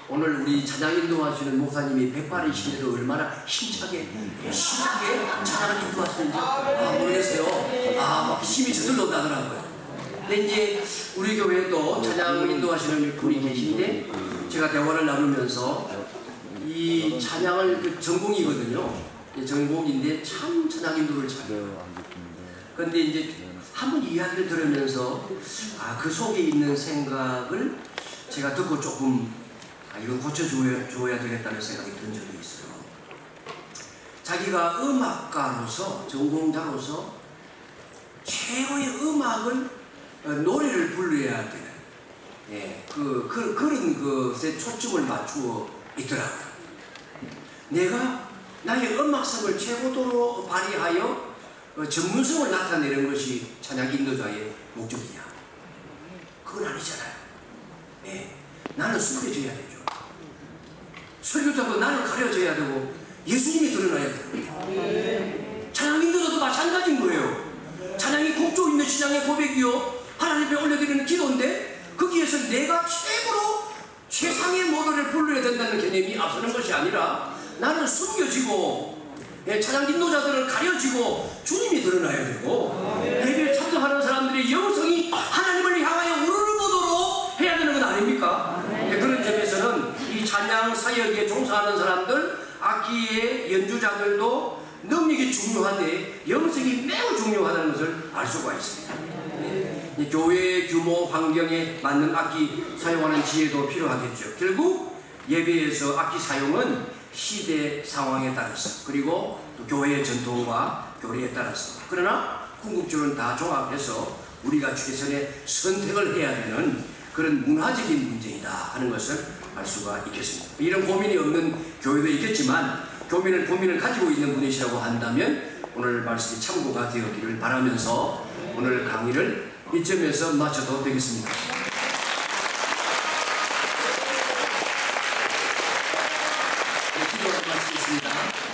오늘 우리 찬양 인도하시는 목사님이 108이신데도 얼마나 힘차게 신나게 찬양을 인도하시는지 모르겠어요. 막 힘이 저절로 나더라고요. 근데 이제 우리 교회도 찬양 인도하시는 분이 계신데 제가 대화를 나누면서 이 찬양을 그 전공이거든요. 전공인데 참 찬양 인도를 잘해요. 그런데 이제 한번 이야기를 들으면서 그 속에 있는 생각을 제가 듣고 조금 이건 고쳐줘야 되겠다는 생각이 든 적이 있어요. 자기가 음악가로서 전공자로서 최고의 음악을 노래를 불러야 되는 그런 것에 초점을 맞추어 있더라고요. 내가 나의 음악성을 최고도로 발휘하여 전문성을 나타내는 것이 찬양 인도자의 목적이냐? 그건 아니잖아요. 나는 숨겨져야 되죠. 설교자도 나는 가려져야 되고 예수님이 드러나야 되고 찬양 인도자도 마찬가지인 거예요. 찬양이 곡조 있는 신앙의 고백이요 하나님 앞에 올려드리는 기도인데 거기에서 내가 최고로 최상의 모델을 불러야 된다는 개념이 앞서는 것이 아니라 나는 숨겨지고 찬양 인도자들은 가려지고 주님이 드러나야 되고 예배에 참석하는 사람들의 영성이 하나님을 향하여 우러러보도록 해야 되는 건 아닙니까? 그런 점에서는 이 찬양 사역에 종사하는 사람들, 악기의 연주자들도 능력이 중요한데 영성이 매우 중요하다는 것을 알 수가 있습니다. 교회의 규모, 환경에 맞는 악기 사용하는 지혜도 필요하겠죠. 결국 예배에서 악기 사용은 시대 상황에 따라서 그리고 또 교회의 전통과 교리에 따라서 그러나 궁극적으로 다 종합해서 우리가 최선의 선택을 해야 되는 그런 문화적인 문제이다 하는 것을 알 수가 있겠습니다. 이런 고민이 없는 교회도 있겠지만 고민을 가지고 있는 분이시라고 한다면 오늘 말씀이 참고가 되었기를 바라면서 오늘 강의를 이점에서 마쳐도 되겠습니다. 기도할 말씀이 있습니다.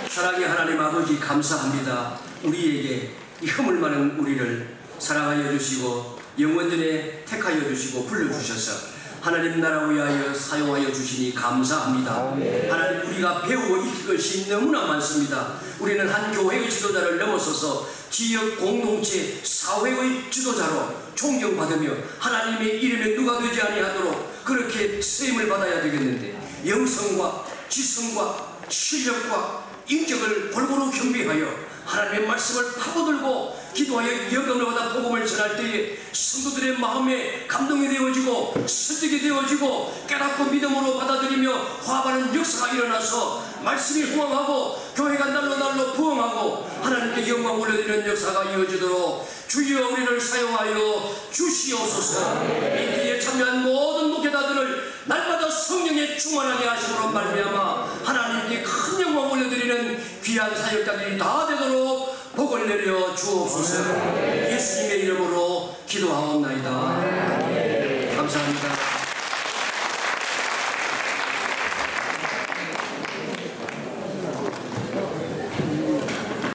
사랑의 하나님 아버지 감사합니다. 우리에게 이 허물 많은 우리를 사랑하여 주시고 영원전에 택하여 주시고 불러주셔서 하나님 나라 위하여 사용하여 주시니 감사합니다. 하나님 우리가 배우고 익힐 것이 너무나 많습니다. 우리는 한 교회의 지도자를 넘어서서 지역 공동체 사회의 지도자로 존경받으며 하나님의 이름에 누가 되지 아니하도록 그렇게 쓰임을 받아야 되겠는데 영성과 지성과 실력과 인격을 골고루 겸비하여 하나님의 말씀을 파고들고 기도하여 영감을 받아 복음을 전할 때에 성도들의 마음에 감동이 되어지고 설득이 되어지고 깨닫고 믿음으로 받아들이며 화합하는 역사가 일어나서 말씀이 흥황하고 교회가 날로 부흥하고 하나님께 영광 올려드리는 역사가 이어지도록 주여 우리를 사용하여 주시옵소서. 이 뒤에 참여한 모든 목회자들을 날마다 성령의 충만하게 하심으로 말미암아 하나님께 큰 영광 올려드리는 귀한 사역자들이 다 되도록 복을 내려 주옵소서. 예수님의 이름으로 기도하옵나이다. 감사합니다.